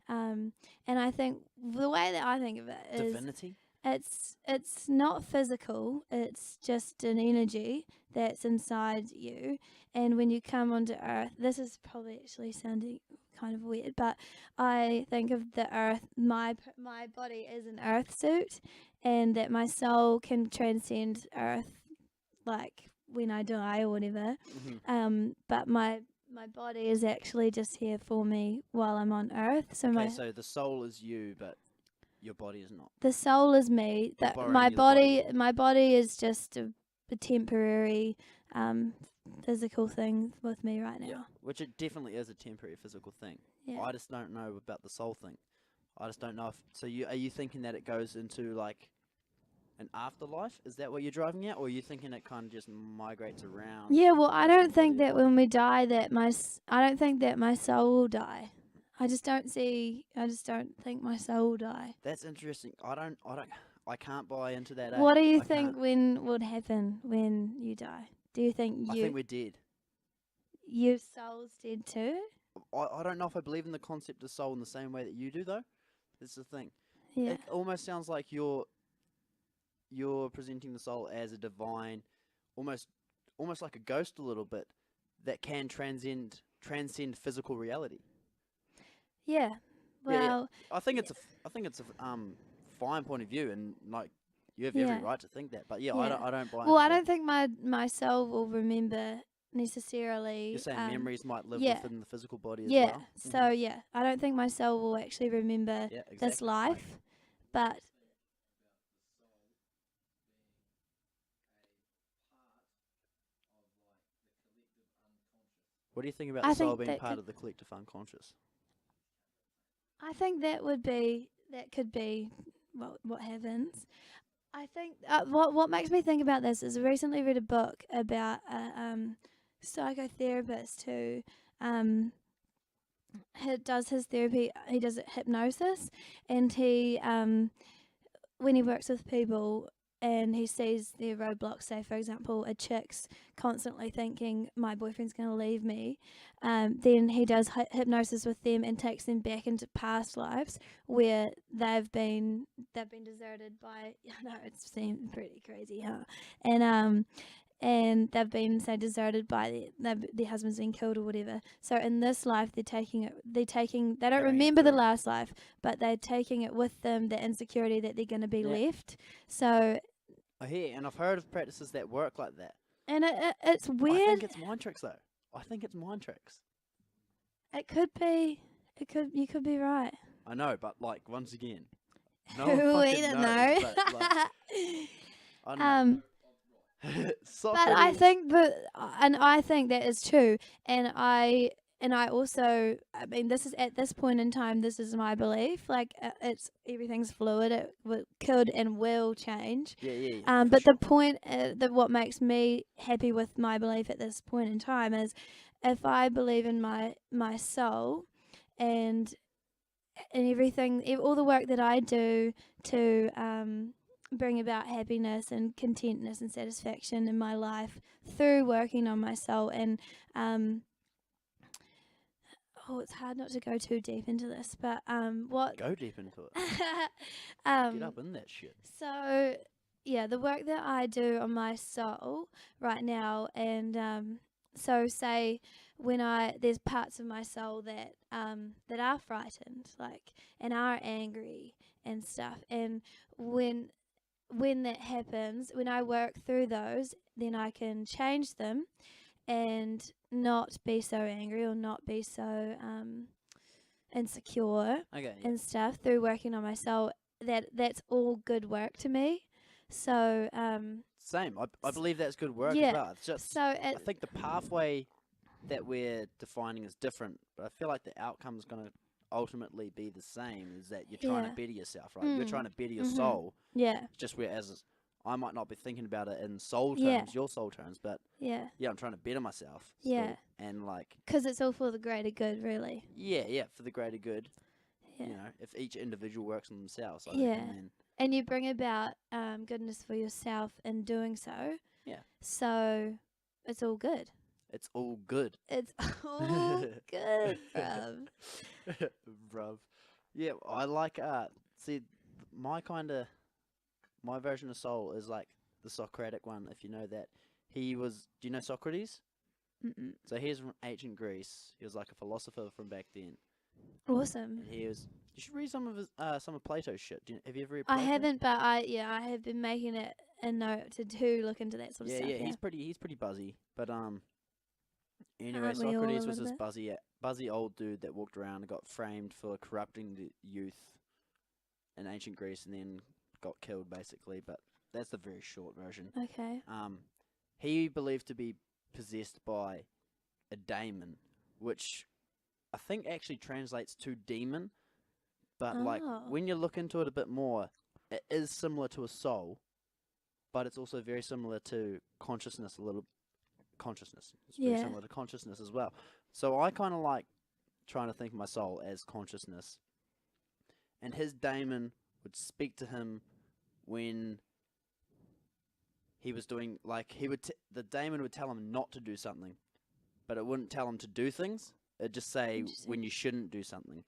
And I think the way that I think of it is Divinity? it's not physical. It's just an energy that's inside you. And when you come onto Earth, this is probably actually sounding kind of weird, but I think of the Earth. My body is an Earth suit, and that my soul can transcend Earth, like when I die or whatever. But my body is actually just here for me while I'm on Earth. So Okay, so the soul is you, but your body is not. the soul is me. You're That borrowing my the body. my body is just a temporary physical thing with me right now. Yeah, which it definitely is a temporary physical thing. Yeah. I just don't know about the soul thing. I just don't know if. So are you thinking that it goes into like an afterlife? Is that what you're driving at, or are you thinking it kind of just migrates around? Yeah, well, I goes from don't think body to that body? when we die that I don't think that my soul will die. I just don't think my soul will die. That's interesting. I can't buy into that. What do you I think can't. when would happen when you die? Do you think I think we're dead. your soul's dead too? I don't know if I believe in the concept of soul in the same way that you do, though. This is the thing. Yeah. It almost sounds like you're presenting the soul as a divine, almost like a ghost a little bit, that can transcend physical reality. Yeah. Well, I think it's a fine point of view, and like you have every right to think that. But yeah, I don't buy. Well, into I that. don't think my soul will remember necessarily. You're saying memories might live yeah. within the physical body as Yeah. well. So yeah, I don't think my soul will actually remember Yeah, this exactly. life, but What do you think about I the soul think being that part could- of the collective unconscious? I think that could be what happens. I think what makes me think about this is I recently read a book about a psychotherapist who does his therapy. He does hypnosis, and he when he works with people and he sees their roadblocks, say for example a chick's constantly thinking my boyfriend's going to leave me, then he does hypnosis with them and takes them back into past lives where they've been deserted by I know it seems pretty crazy, huh? And they've been say deserted by their husband's been killed or whatever. So in this life they don't Carrying it remember the through. last life, but they're taking it with them, the insecurity that they're going to be Yeah. left. So I hear, and I've heard of practices that work like that. and it's I weird. think it's mind tricks, though. I think it's mind tricks. It could be. You could be right. I know, but like once again, no We one fucking don't knows. know. But, like, I don't know. But I think I think that is true, and I also, I mean, this is at this point in time, this is my belief. Like, it's everything's fluid. It could and will change. Yeah. But the point that what makes me happy with my belief at this point in time is, if I believe in my soul, and everything, all the work that I do to bring about happiness and contentness and satisfaction in my life through working on my soul, and it's hard not to go too deep into this, but Go deep into it. Get up in that shit. So yeah, the work that I do on my soul right now, and so say when there's parts of my soul that that are frightened, like, and are angry and stuff, and when that happens, when I work through those, then I can change them and not be so angry or not be so insecure Okay. and stuff through working on my soul. That's all good work to me. So Same. I believe that's good work yeah. as well. It's just, so I think the pathway that we're defining is different, but I feel like the outcome is going to ultimately be the same. Is that you're trying to better yourself, right? You're trying to better your soul. Yeah. Just whereas I might not be thinking about it in soul Yeah. terms, your soul terms, but Yeah. yeah, I'm trying to better myself. Yeah. Still. And like, 'Cause it's all for the greater good, really. yeah, for the greater good. Yeah. You know, if each individual works on themselves, I Yeah. reckon, then And you bring about goodness for yourself in doing so. Yeah. So it's all good. it's all good. It's all good, bruv. Bruv. Yeah, I like see my version of soul is like the Socratic one, if you know that. Do you know Socrates? Mm-mm. So he's from ancient Greece. He was like a philosopher from back then. Awesome. And he was You should read some of his, some of Plato's shit. Have you ever read I Plato? haven't, but I have been making it a note to look into that sort of Yeah, stuff. yeah, Yeah, he's pretty buzzy. But anyway, Aren't we all a Socrates was little this bit? buzzy old dude that walked around and got framed for corrupting the youth in ancient Greece, and then got killed basically. But that's the very short version. Okay. He believed to be possessed by a daemon, which I think actually translates to demon. But like Oh. when you look into it a bit more, it is similar to a soul, but it's also very similar to consciousness. It's very Yeah. similar to consciousness as well. So I kind of like trying to think of my soul as consciousness, and his daemon would speak to him when he was doing like the daemon would tell him not to do something, but it wouldn't tell him to do things. It'd just say Interesting. when you shouldn't do something,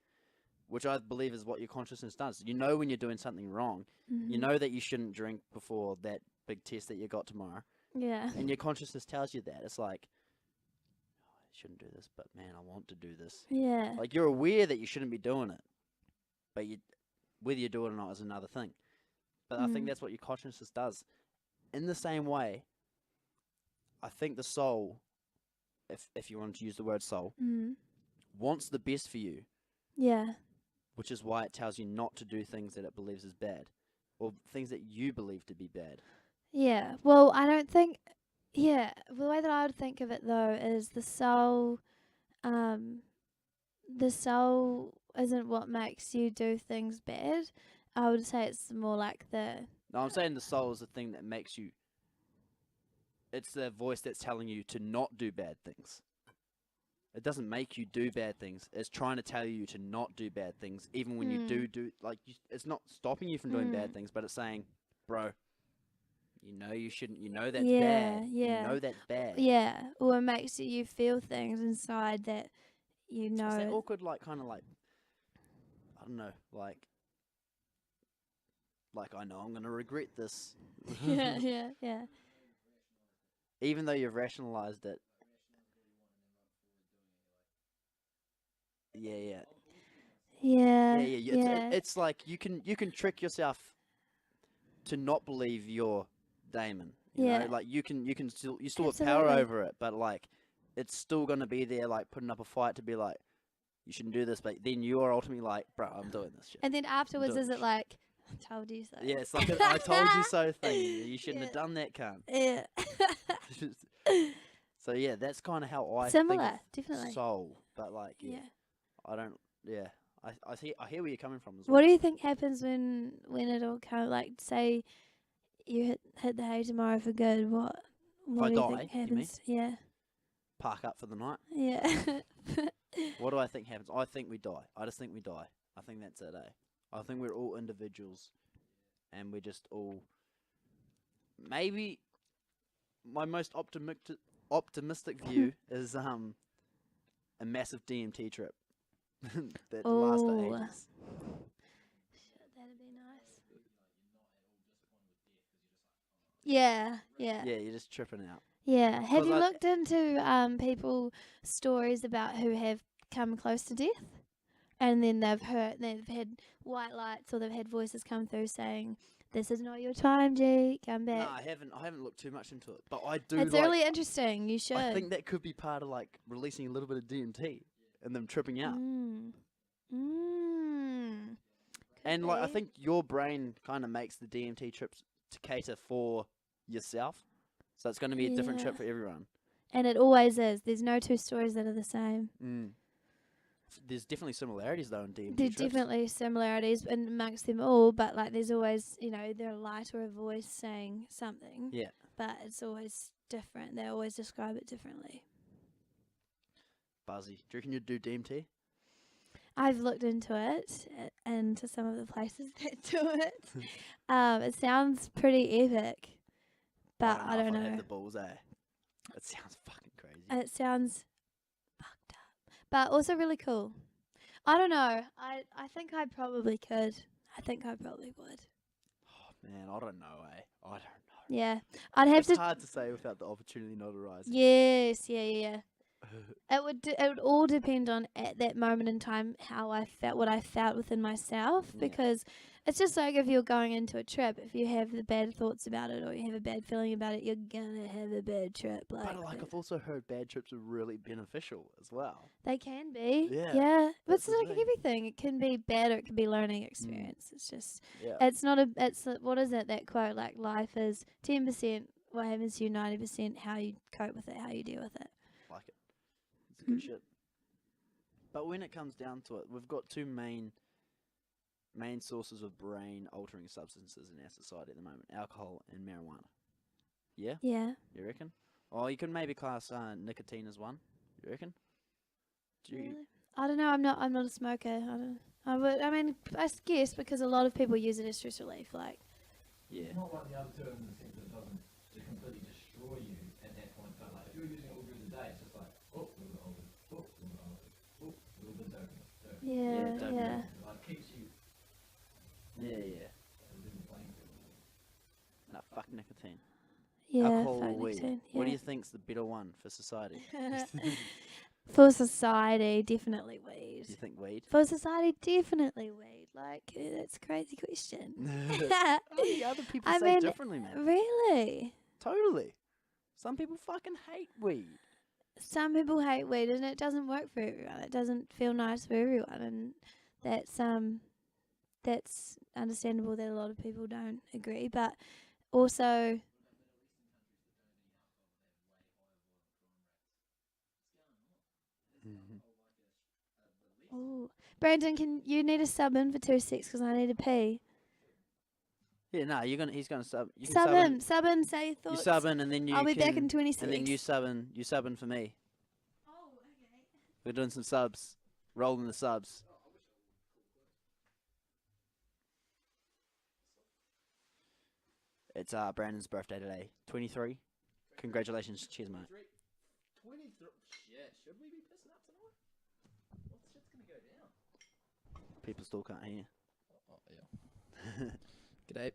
which I believe is what your consciousness does. You know when you're doing something wrong. Mhm. You know that you shouldn't drink before that big test that you got tomorrow, Yeah. and your consciousness tells you that. It's like, oh, I shouldn't do this, but man, I want to do this. Yeah. Like you're aware that you shouldn't be doing it, but whether you do it or not is another thing. But I think that's what your consciousness does. In the same way, I think the soul, if you want to use the word soul, wants the best for you, Yeah. which is why it tells you not to do things that it believes is bad, or things that you believe to be bad. Yeah. Well, I don't think. Yeah. The way that I would think of it though is the soul. The soul isn't what makes you do things bad. I would say it's more like the. No, I'm saying the soul is the thing that makes you. It's the voice that's telling you to not do bad things. It doesn't make you do bad things. It's trying to tell you to not do bad things, even when you do like. It's not stopping you from doing bad things, but it's saying, "Bro, you know you shouldn't. You know that's bad. Yeah. You know that's bad." Yeah. Or it makes you feel things inside that you It's that know. awkward, like kind of like I don't know, like I know I'm gonna regret this. Yeah. Even though you've rationalized it. Yeah. It's like you can trick yourself to not believe your daemon. You know, like you still have power Absolutely. over it, but like it's still gonna be there, like putting up a fight to be like, you shouldn't do this, but then you are ultimately like, bro, I'm doing this shit. And then afterwards, doing is this it shit. like, I told you so? Yeah, it's like a I told you so thing. You shouldn't have Yeah. done that, cunt. Yeah. So yeah, that's kind of how I Similar, think of definitely. soul, but like Yeah. I don't. Yeah, I hear where you're coming from as What well. do you think happens when it all comes? Like, say you hit the hay tomorrow for good. What I do you die, think you mean? happens? Yeah. Park up for the night. Yeah. What do I think happens? I think we die. I just think we die. I think that's it, eh? I think we're all individuals, and we're just all. Maybe my most optimistic view is a massive DMT trip that lasts for Oh. ages. Shit, that'd be nice. Yeah. Yeah, you're just tripping out. Yeah. Have 'Cause you I- looked into people stories about who have come close to death? And then they've had white lights, or they've had voices come through saying, "This is not your time, G. Come No, back." I haven't looked too much into it, but I do. It's like, really interesting. You should. I think that could be part of like releasing a little bit of DMT and them tripping out. And like I think your brain kind of makes the DMT trips to cater for yourself, so it's going to be a different trip for everyone. And it always is. There's no two stories that are the same. There's definitely similarities though in DMT There's trips. definitely similarities amongst them all, but like there's always, either a light or a voice saying something. Yeah. But it's always different. They always describe it differently. Buzzy. Do you reckon you'd do DMT? I've looked into it and to some of the places that do it. It sounds pretty epic, but I don't if I'd know. have the balls, eh? It sounds fucking crazy. It sounds fucked up, but also really cool. I don't know. I think I probably could. I think I probably would. Oh, man, I don't know, eh? I don't know. Yeah, I'd have It's to. hard to say without the opportunity not arising. Yes, yeah. it would all depend on at that moment in time how I felt, what I felt within myself, Yeah. because it's just like if you're going into a trip, if you have the bad thoughts about it or you have a bad feeling about it, you're gonna have a bad trip. Like, But like, I've also heard bad trips are really beneficial as well. they can be, Yeah, but that's it's the like thing. everything. It can be bad or it can be learning experience. It's just, Yeah. it's not a, it's what is it, that quote, like life is 10% what happens to you, 90% how you cope with it, how you deal with it. Like it. It's good shit. But when it comes down to it, we've got two main sources of brain altering substances in our society at the moment: alcohol and marijuana. Yeah, Yeah. you reckon? Oh, you could maybe class nicotine as one. You reckon? Do you? Really? I don't know. I'm not a smoker. I don't. I would. I mean, I guess because a lot of people use it as stress relief. Like, Yeah. It's not like the other two in the sense that it doesn't completely destroy you at that point, but like if you're using it all through the day, it's just like, oh, a little bit older, oh, a little bit older, oh, a little bit dopamine. yeah, dopamine. yeah, Like keeps you Yeah. within the playing field. No, fuck nicotine. yeah. Alcohol fuck or weed? nicotine, What do yeah. you think's the better one for society? For society, definitely weed. You think weed? For society, definitely weed. Like, that's a crazy question. Other people I say mean, differently, man. really? Totally. Some people fucking hate weed. Some people hate weed, and it doesn't work for everyone. It doesn't feel nice for everyone, and that's understandable that a lot of people don't agree. But also, oh, Brandon, can you need a sub in for 2 6 because I need to pee. Yeah, no, he's gonna sub. You can Sub in, say your You thoughts. sub in, and then you I'll be can, back in 26. and then you sub in for me. Oh, okay. We're doing some subs, rolling the subs. It's Brandon's birthday today, 23. Congratulations, cheers, mate. 23. Shit, should we be pissing up tonight? What shit's gonna go down? People still can't hear. Oh yeah. G'day.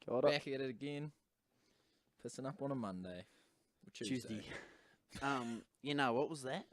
Got Back at it again. Pissing up on a Monday. Or Tuesday. What was that?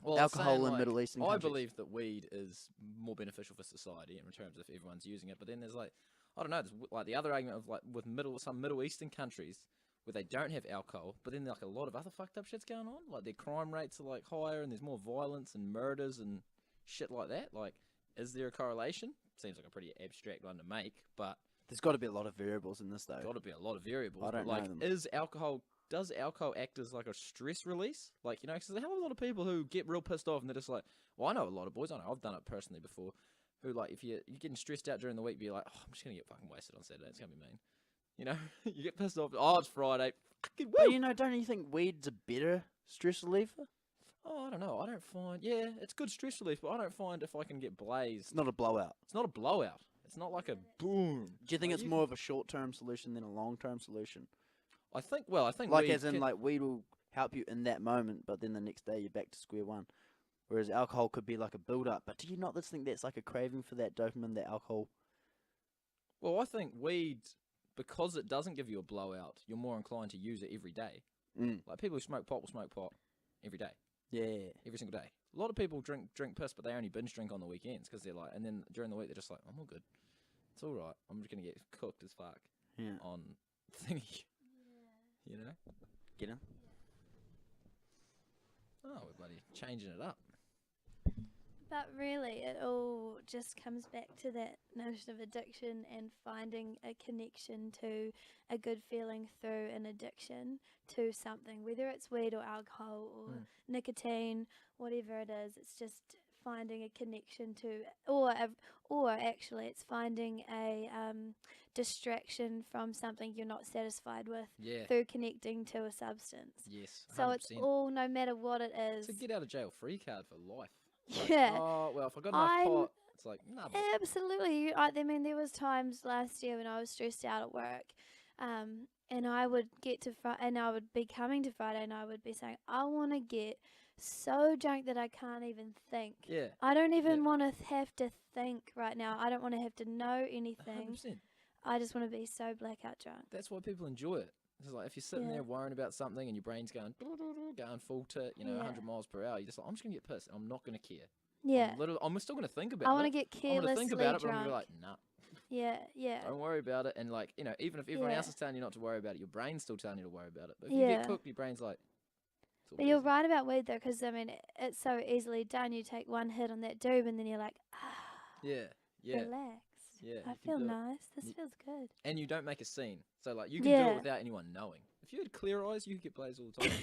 Well, Alcohol in Middle Eastern I countries. believe that weed is more beneficial for society in terms of everyone's using it. But then there's like, I don't know, there's like the other argument of like with some Middle Eastern countries where they don't have alcohol, but then like a lot of other fucked up shit's going on. Like their crime rates are like higher and there's more violence and murders and shit like that. Like, is there a correlation? Seems like a pretty abstract one to make, but There's got to be a lot of variables in this, though. got to be a lot of variables. I don't but, like, know them. does alcohol act as like a stress release? Like, you know, because there's a hell of a lot of people who get real pissed off and they're just like, well, I know a lot of boys, I know, I've done it personally before, who like, if you're getting stressed out during the week, be like, oh, I'm just going to get fucking wasted on Saturday, it's going to be mean. You know, you get pissed off, oh, it's Friday, fucking But woo! don't you think weed's a better stress reliever? Oh, I don't know, I don't find, yeah, it's good stress relief, but I don't find if I can get blazed, It's not a blowout. it's not a blowout. It's not like a boom. Do you think Like, it's more of a short-term solution than a long-term solution? I think like Like, weed as in, can- like, weed will help you in that moment, but then the next day you're back to square one. Whereas alcohol could be like a build-up. But do you not just think that's like a craving for that dopamine, that alcohol? Well, I think weed, because it doesn't give you a blowout, you're more inclined to use it every day. Mm. Like people who smoke pot will smoke pot every day, Yeah. every single day. A lot of people drink piss, but they only binge drink on the weekends because they're like, and then during the week they're just like, I'm all good. It's all right. I'm just gonna get cooked as fuck Yeah. on thingy. You know? Get in? Oh, we're bloody changing it up. But really, it all just comes back to that notion of addiction and finding a connection to a good feeling through an addiction to something, whether it's weed or alcohol or nicotine, whatever it is. It's just finding a connection to, or actually, it's finding a distraction from something you're not satisfied with Yeah. through connecting to a substance. Yes. 100%. So it's all, no matter what it is. It's a get out of jail free card for life. Like, Yeah. oh well, if I got enough pot, it's like nah. But Absolutely. I mean, there was times last year when I was stressed out at work, and I would get to and I would be coming to Friday, and I would be saying, I want to get so drunk that I can't even think. yeah. I don't even want to have to think right now. I don't want to have to know anything. 100%. I just want to be so blackout drunk. That's why people enjoy it. It's like if you're sitting there worrying about something and your brain's going full tit, 100 miles per hour, you're just like, I'm just gonna get pissed. I'm not gonna care. Yeah. I'm still gonna think about it. I want to get I'm gonna think carelessly about it, but I'm drunk. gonna be like, nah. Yeah. Don't worry about it. And like, even if everyone else is telling you not to worry about it, your brain's still telling you to worry about it. But if you get cooked, your brain's like, it's all But you're easy. right about weed though, because I mean, it's so easily done. You take one hit on that doob, and then you're like, Yeah. relax. Yeah, I you can feel do it. nice. This feels good. And you don't make a scene. So like, you can do it without anyone knowing. If you had clear eyes, you could get blazed all the time.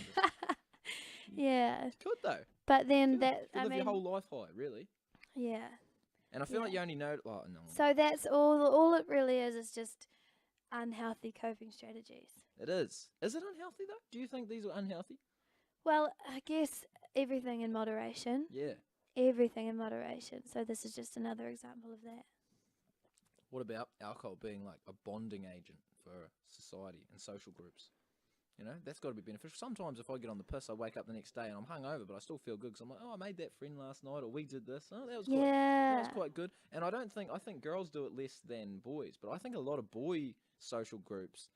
Yeah. You could though. But then You I live mean, your whole life high, really. yeah. And I feel like you only know. Oh, no. So that's all it really is just unhealthy coping strategies. It is. Is it unhealthy though? Do you think these are unhealthy? Well, I guess everything in moderation. Yeah. Everything in moderation. So this is just another example of that. What about alcohol being like a bonding agent for society and social groups? That's got to be beneficial. Sometimes if I get on the piss, I wake up the next day and I'm hungover, but I still feel good because I'm like, oh, I made that friend last night, or we did this. Oh, that was quite good. And I think girls do it less than boys, but I think a lot of boy social groups,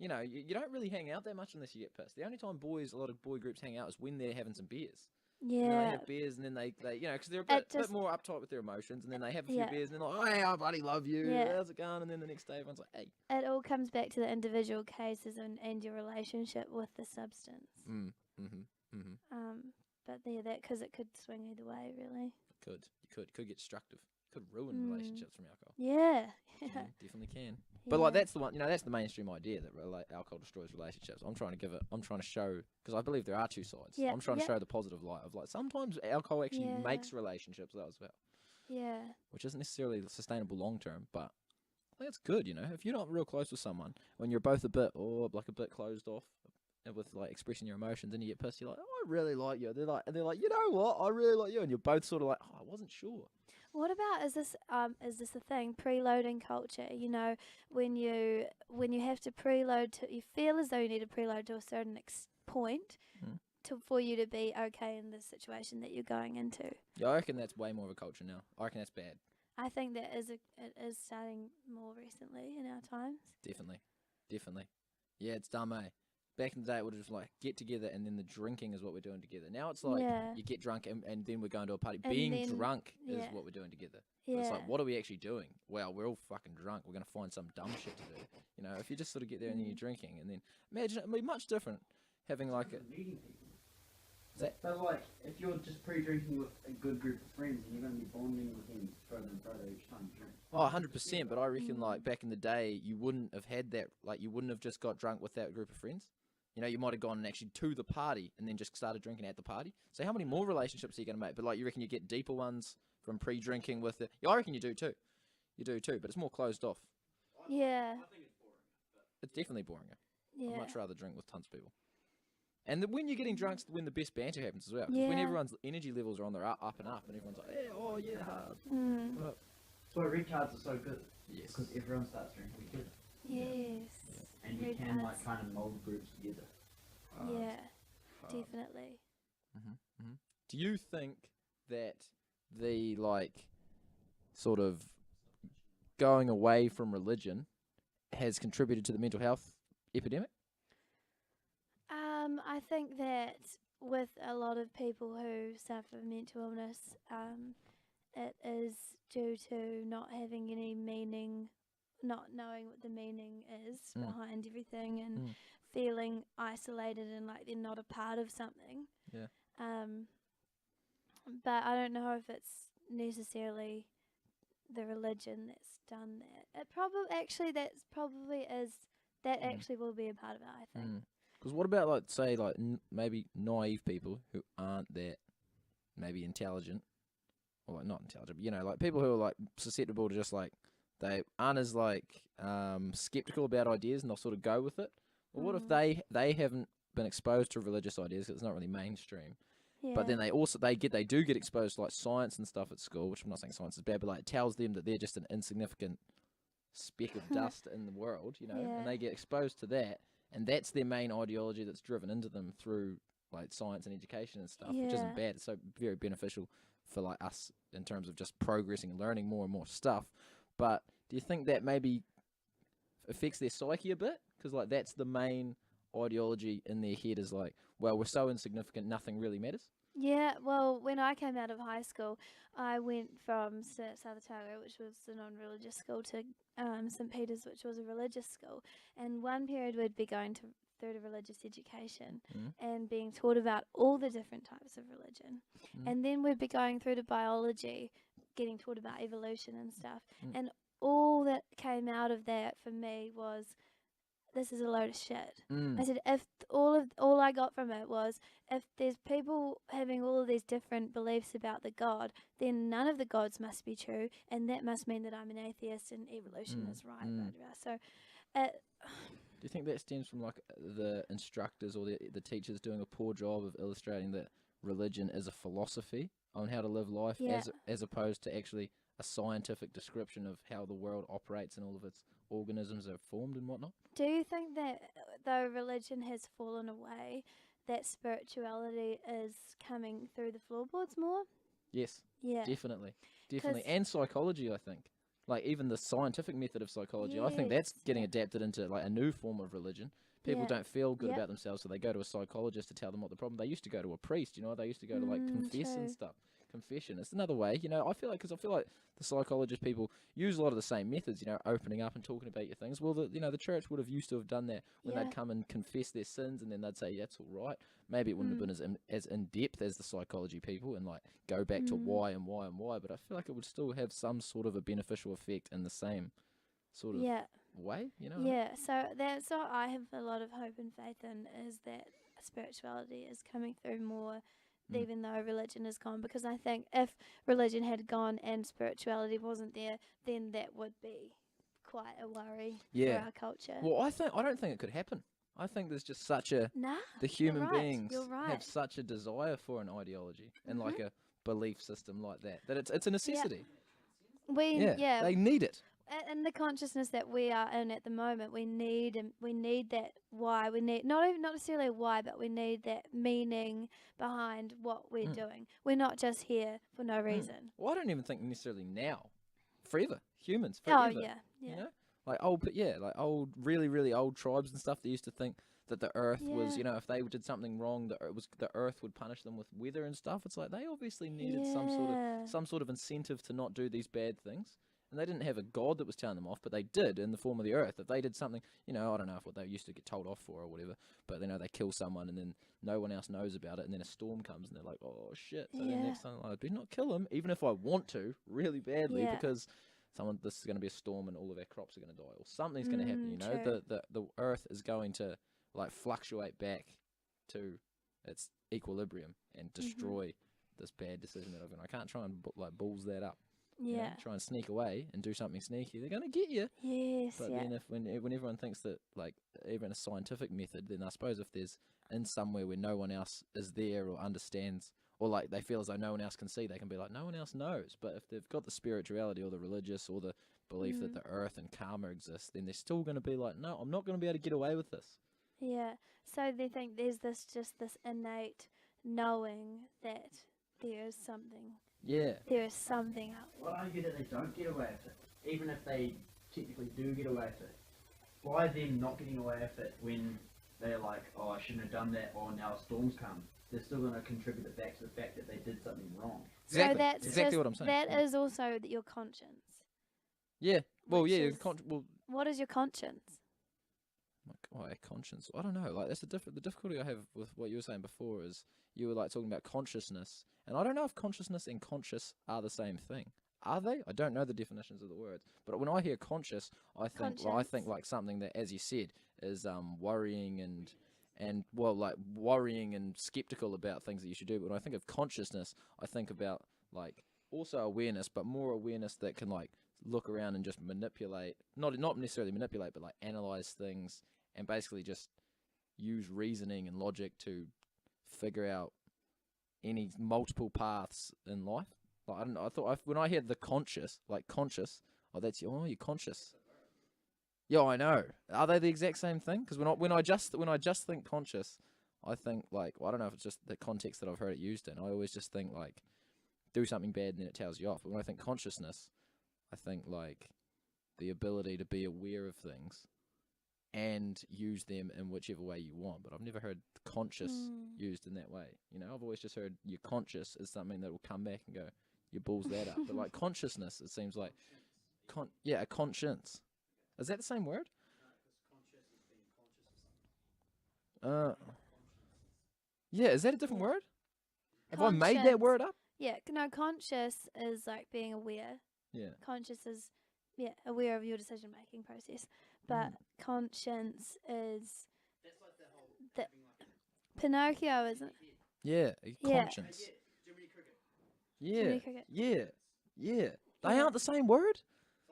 you don't really hang out that much unless you get pissed. The only time a lot of boy groups hang out is when they're having some beers. Yeah. And then they have beers, and then they because they're a bit more uptight with their emotions, and then they have a few beers, and they're like, oh, hey, I bloody love you. Yeah. How's it going? And then the next day, everyone's like, hey. It all comes back to the individual cases and your relationship with the substance. But that because it could swing either way, really. It could get destructive. Could ruin relationships from alcohol. Yeah. Definitely can. But like that's the one, that's the mainstream idea that alcohol destroys relationships. I'm trying to show, because I believe there are two sides. Yeah. I'm trying to show the positive light of like sometimes alcohol actually makes relationships as well. Yeah. Which isn't necessarily sustainable long term, but I think it's good, if you're not real close with someone, when you're both a bit closed off with like expressing your emotions, and you get pissed, you're like, oh, I really like you. They're like, you know what? I really like you, and you're both sort of like, oh, I wasn't sure. What about is this a thing, preloading culture? When you have to preload, you feel as though you need to preload to a certain point for you to be okay in the situation that you're going into. Yeah, I reckon that's way more of a culture now. I reckon that's bad. I think that it is starting more recently in our times. Definitely. Yeah, it's dumb, eh? Back in the day, it would just like get together, and then the drinking is what we're doing together. Now it's like you get drunk, and then we're going to a party. And Being then, drunk is what we're doing together. Yeah. But it's like, what are we actually doing? Well, we're all fucking drunk. We're going to find some dumb shit to do. If you just sort of get there and then you're drinking, and then imagine it'd be much different having like a meeting people. But like, if you're just pre-drinking with a good group of friends, and you're going to be bonding with them further and further each time you drink. Oh, 100%. But I reckon like back in the day, you wouldn't have had that. Like, you wouldn't have just got drunk with that group of friends. You might have gone actually to the party and then just started drinking at the party. So how many more relationships are you going to make? But like, you reckon you get deeper ones from pre-drinking with it? Yeah, I reckon you do too. But it's more closed off. Yeah. I think it's boring. It's definitely boring. Yeah. I'd much rather drink with tons of people. And when you're getting drunk, when the best banter happens as well. 'Cause Yeah. when everyone's energy levels are on their up and up, and everyone's like, yeah, oh yeah, hard. That's why red cards are so good. Yes. Because everyone starts drinking together. Yes. And you Red can cards. kind of mold groups together. Yeah. Definitely. Do you think that the sort of going away from religion has contributed to the mental health epidemic? I think that with a lot of people who suffer mental illness, it is due to not having any meaning, not knowing what the meaning is behind everything, and feeling isolated and like they're not a part of something. Yeah. But I don't know if it's necessarily the religion that's done that. It probably actually will be a part of it, I think. Because what about maybe naive people who aren't that maybe intelligent, or like not intelligent, but like people who are like susceptible to just like they aren't as like skeptical about ideas and they'll sort of go with it. Well, what if they haven't been exposed to religious ideas because it's not really mainstream? Yeah. But then they do get exposed to like science and stuff at school, which I'm not saying science is bad, but like it tells them that they're just an insignificant speck of dust in the world, and they get exposed to that, and that's their main ideology that's driven into them through like science and education and stuff, which isn't bad. It's so very beneficial for like us in terms of just progressing and learning more and more stuff. But do you think that maybe affects their psyche a bit, because like that's the main ideology in their head is like, well, we're so insignificant, nothing really matters. Yeah, well, when I came out of high school, I went from South Otago, which was a non-religious school, to St. Peter's, which was a religious school. And one period we'd be going through to religious education and being taught about all the different types of religion. And then we'd be going through to biology, getting taught about evolution and stuff. And all that came out of that for me was, this is a load of shit. I said, if all I got from it was, if there's people having all of these different beliefs about the God, then none of the gods must be true, and that must mean that I'm an atheist and evolution is right. Blah, blah, blah. So, do you think that stems from like the instructors or the teachers doing a poor job of illustrating that religion is a philosophy on how to live life, as opposed to actually a scientific description of how the world operates and all of its organisms are formed and whatnot? Do you think that though religion has fallen away, that spirituality is coming through the floorboards more? Yes. Yeah. Definitely. And psychology, I think. Like even the scientific method of psychology, I think that's getting adapted into like a new form of religion. People don't feel good about themselves, so they go to a psychologist to tell them what the problem. They used to go to a priest, you know. They used to go to like confess and stuff. Confession. It's another way, you know. I feel like the psychologist people use a lot of the same methods, you know, opening up and talking about your things. Well, the church would have used to have done that when they'd come and confess their sins, and then they'd say, yeah, that's all right. Maybe it wouldn't have been as in depth as the psychology people, and like go back to why and why and why. But I feel like it would still have some sort of a beneficial effect in the same sort of way, you know. Yeah. So that's what I have a lot of hope and faith in, is that spirituality is coming through more. Even though religion is gone, because I think if religion had gone and spirituality wasn't there, then that would be quite a worry for our culture. Well, I don't think it could happen. I think there's just such a the human beings have such a desire for an ideology and like a belief system like that it's a necessity. They need it. In the consciousness that we are in at the moment, we need that why. We need not necessarily why, but we need that meaning behind what we're doing. We're not just here for no reason. Well, I don't even think necessarily now. Forever. Humans, forever. Oh, yeah. You know? Like old, really, really old tribes and stuff, they used to think that the earth was, you know, if they did something wrong, the earth would punish them with weather and stuff. It's like they obviously needed some sort of incentive to not do these bad things. And they didn't have a god that was telling them off, but they did in the form of the earth. If they did something, you know, I don't know if what they used to get told off for or whatever, but, you know, they kill someone and then no one else knows about it, and then a storm comes and they're like, oh, shit. So then next time, I better not kill him, even if I want to, really badly, because this is going to be a storm and all of our crops are going to die, or something's going to happen, you know. The earth is going to, like, fluctuate back to its equilibrium and destroy this bad decision that I've done. I can't try and, like, balls that up. You know, try and sneak away and do something sneaky, they're going to get you. Yes. But then when everyone thinks that, like, even a scientific method, then I suppose if there's in somewhere where no one else is there or understands, or like they feel as though no one else can see, they can be like, no one else knows. But if they've got the spirituality or the religious or the belief that the earth and karma exists, then they're still going to be like, no, I'm not going to be able to get away with this. Yeah. So they think there's this innate knowing that there is something. Yeah. There is something out there. I'd argue that they don't get away with it, even if they technically do get away with it. By them not getting away with it when they're like, oh, I shouldn't have done that, or now storms come, they're still going to contribute it back to the fact that they did something wrong. Exactly. So that's exactly what I'm saying. That is also your conscience. Yeah. Well, yeah. What is your conscience? Conscience. I don't know. Like that's the difficulty I have with what you were saying before is you were like talking about consciousness, and I don't know if consciousness and conscious are the same thing. Are they? I don't know the definitions of the words, but when I hear conscious, I think like something that, as you said, is worrying and worrying and skeptical about things that you should do. But when I think of consciousness, I think about like also awareness, but more awareness that can like look around and just manipulate, not necessarily manipulate, but like analyze things and basically just use reasoning and logic to figure out any multiple paths in life. Like I don't know. I thought when I heard the conscious, you're conscious. Yeah, I know. Are they the exact same thing? Because when I just think conscious, I think like I don't know if it's just the context that I've heard it used in. I always just think like do something bad and then it tells you off. But when I think consciousness, I think like the ability to be aware of things and use them in whichever way you want. But I've never heard conscious used in that way. You know, I've always just heard your conscious is something that will come back and go, you balls that up. But like consciousness, it seems like, a conscience. Is that the same word? Yeah, is that a different word? Have I made that Conscience. word up? Yeah, no, conscious is like being aware. Yeah. Conscious is, aware of your decision-making process. But conscience is the Pinocchio, isn't it? Yeah, Yeah. conscience. Yeah, Jiminy Cricket. yeah. They Yeah. aren't the same word?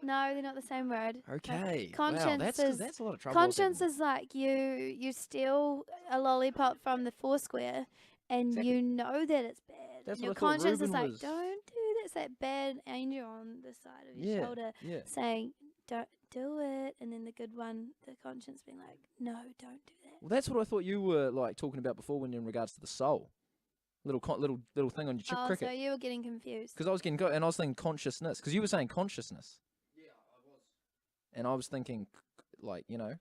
No, they're not the same word. Okay. Conscience Wow, that's 'cause is that's a lot of trouble. conscience is like you steal a lollipop from the Foursquare, and Exactly. you know that it's bad. That's And your what I thought conscience is Reuben like, was. don't do that. It's that bad angel on the side of your Yeah, shoulder yeah. saying, don't do it. And then the good one, the conscience being like, no, don't do that. Well, that's what I thought you were like talking about before when in regards to the soul. Little thing on your chip Oh, cricket. so you were getting confused. Because I was getting and I was thinking consciousness. Because you were saying consciousness. Yeah, I was. And I was thinking, like, you know,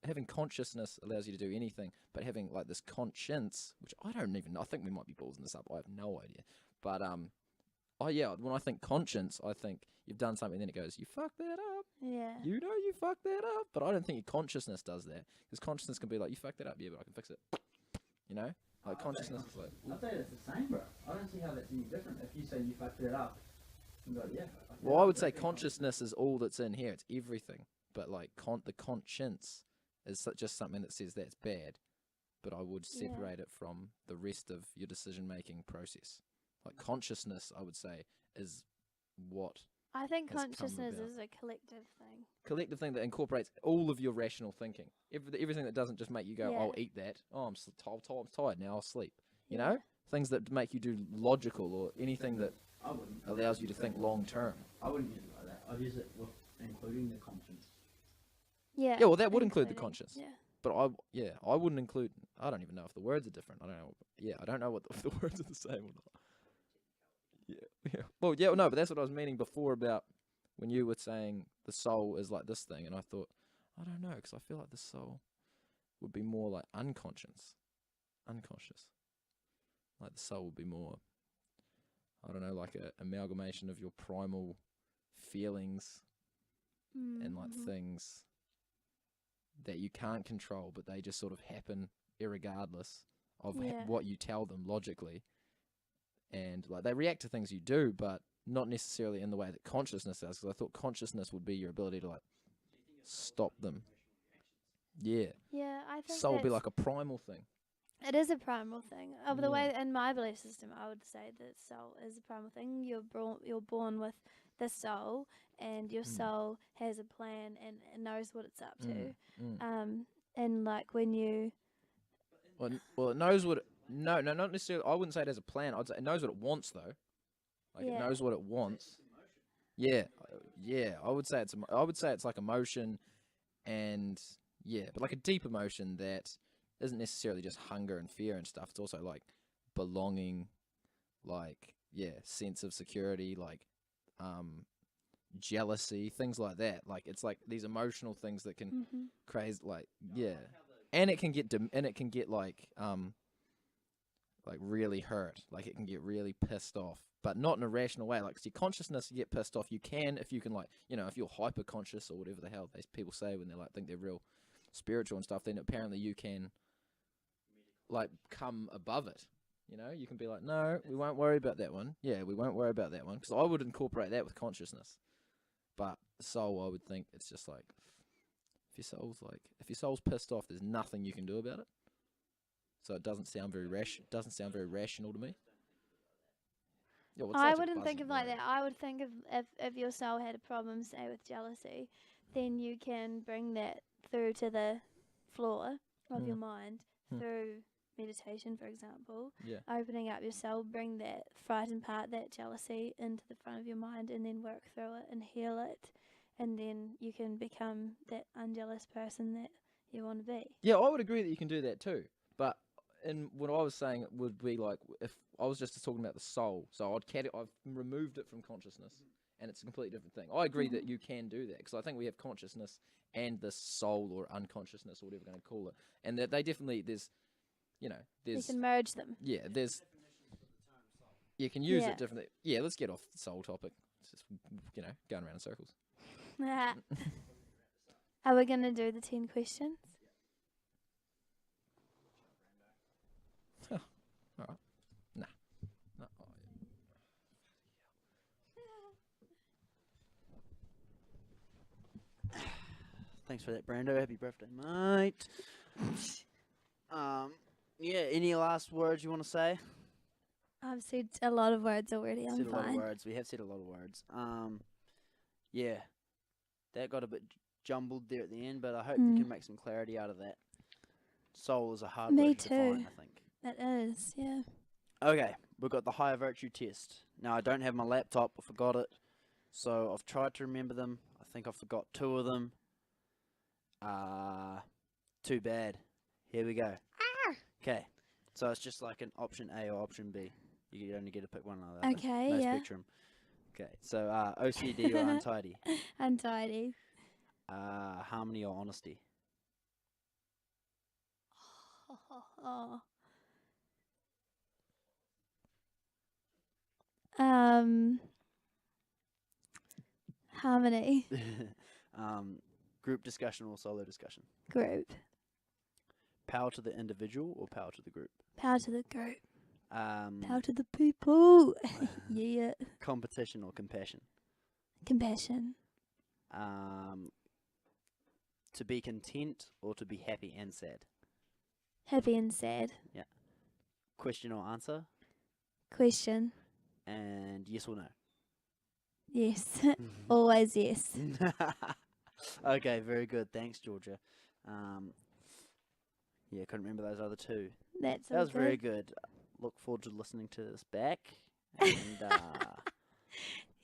having consciousness allows you to do anything, but having like this conscience, which I don't even know. I think we might be ballsing this up. I have no idea. But when I think conscience, I think you've done something, then it goes, you fucked that up. Yeah. You know you fucked that up. But I don't think your consciousness does that. Because consciousness can be like, you fucked that up, yeah, but I can fix it. You know? Like consciousness is like... I'd say it's the same, bro. I don't see how that's any different. If you say you fucked it up, you go, yeah. Well, I would say consciousness is all that's in here. It's everything. But like the conscience is just something that says that's bad. But I would separate it from the rest of your decision-making process. Like consciousness, I would say, is what... I think has come consciousness about. is a collective thing. Collective thing that incorporates all of your rational thinking. Everything that doesn't just make you go, I'll eat that. Oh, I'm tired now, I'll sleep. You know? Things that make you do logical or anything that allows you to think long term. I wouldn't use it like that. I'd use it with including the conscience. Yeah. Yeah, well, that would include the including, conscience. Yeah. But I wouldn't include... I don't even know if the words are different. I don't know. Yeah, I don't know if the words are the same or not. Yeah. Well, no, but that's what I was meaning before about when you were saying the soul is like this thing, and I thought, I don't know, because I feel like the soul would be more like unconscious. Like the soul would be more, I don't know, like a amalgamation of your primal feelings and like things that you can't control, but they just sort of happen irregardless of what you tell them logically. And like they react to things you do, but not necessarily in the way that consciousness does. Because I thought consciousness would be your ability to like stop them. Yeah. Yeah, I think Soul would be like a primal thing. It is a primal thing. Of the way in my belief system, I would say that soul is a primal thing. You're born with the soul, and your soul has a plan and knows what it's up to. And like when you, well, it knows what. No, not necessarily. I wouldn't say it has a plan. I'd say it knows what it wants, though. Like it knows what it wants. Yeah. I would say it's like emotion, and but like a deep emotion that isn't necessarily just hunger and fear and stuff. It's also like belonging, like sense of security, like jealousy, things like that. Like it's like these emotional things that can craze, like and it can get like really hurt, like it can get really pissed off, but not in a rational way. Like, 'cause your consciousness, you get pissed off, if you can like, if you're hyper conscious or whatever the hell people say when they like think they're real spiritual and stuff, then apparently you can like come above it. You can be like, no, we won't worry about that one. Yeah, we won't worry about that one, because I would incorporate that with consciousness. But the soul, I would think it's just like, if your soul's pissed off, there's nothing you can do about it. So it doesn't sound very rational to me. Yeah, I wouldn't think of like that. I would think of if your soul had a problem, say with jealousy, then you can bring that through to the floor of your mind through meditation, for example. Yeah. Opening up your soul, bring that frightened part, that jealousy, into the front of your mind, and then work through it and heal it, and then you can become that unjealous person that you want to be. Yeah, I would agree that you can do that too. But and what I was saying would be like, if I was just talking about the soul, so I've removed it from consciousness, and it's a completely different thing. I agree that you can do that, because I think we have consciousness and the soul or unconsciousness or whatever you're going to call it, and that they definitely You there's can merge them. there's you can use Yeah. it differently. Yeah, let's get off the soul topic. It's just going around in circles. Are we going to do the 10 questions? All right. Nah. No. Oh, Thanks for that, Brando. Happy birthday, mate. Yeah. Any last words you want to say? I've said a lot of words already. I'm Said a lot of fine. words. We have said a lot of words. Yeah. That got a bit jumbled there at the end, but I hope you can make some clarity out of that. Soul is a hard Me word to define, too. I think. That is, yeah. Okay, we've got the higher virtue test. Now, I don't have my laptop. I forgot it. So I've tried to remember them. I think I forgot 2 of them. Too bad. Here we go. Okay, so it's just like an option A or option B. You only get to pick one or the other. Okay, No yeah. spectrum. Okay, so OCD or untidy? Untidy. Harmony or honesty? Oh. Harmony. Group discussion or solo discussion? Group. Power to the individual or power to the group? Power to the group. Power Um, to the people. Yeah. competition or compassion? Compassion. To be content or to be happy and sad? Happy and sad. Question or answer? Question. And yes or no? Yes. Always yes. Okay, very good. Thanks, Georgia. Yeah, couldn't remember those other 2. That's That all was very good. good. Look forward to listening to this back. And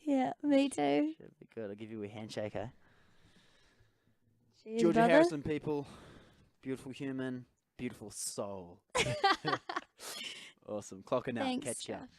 Yeah, me too. should be good. I'll give you a handshake, eh? Cheers, Georgia brother. Harrison, people. Beautiful human. Beautiful soul. Awesome. Clocking out. Thanks, Catch ya. Scruff.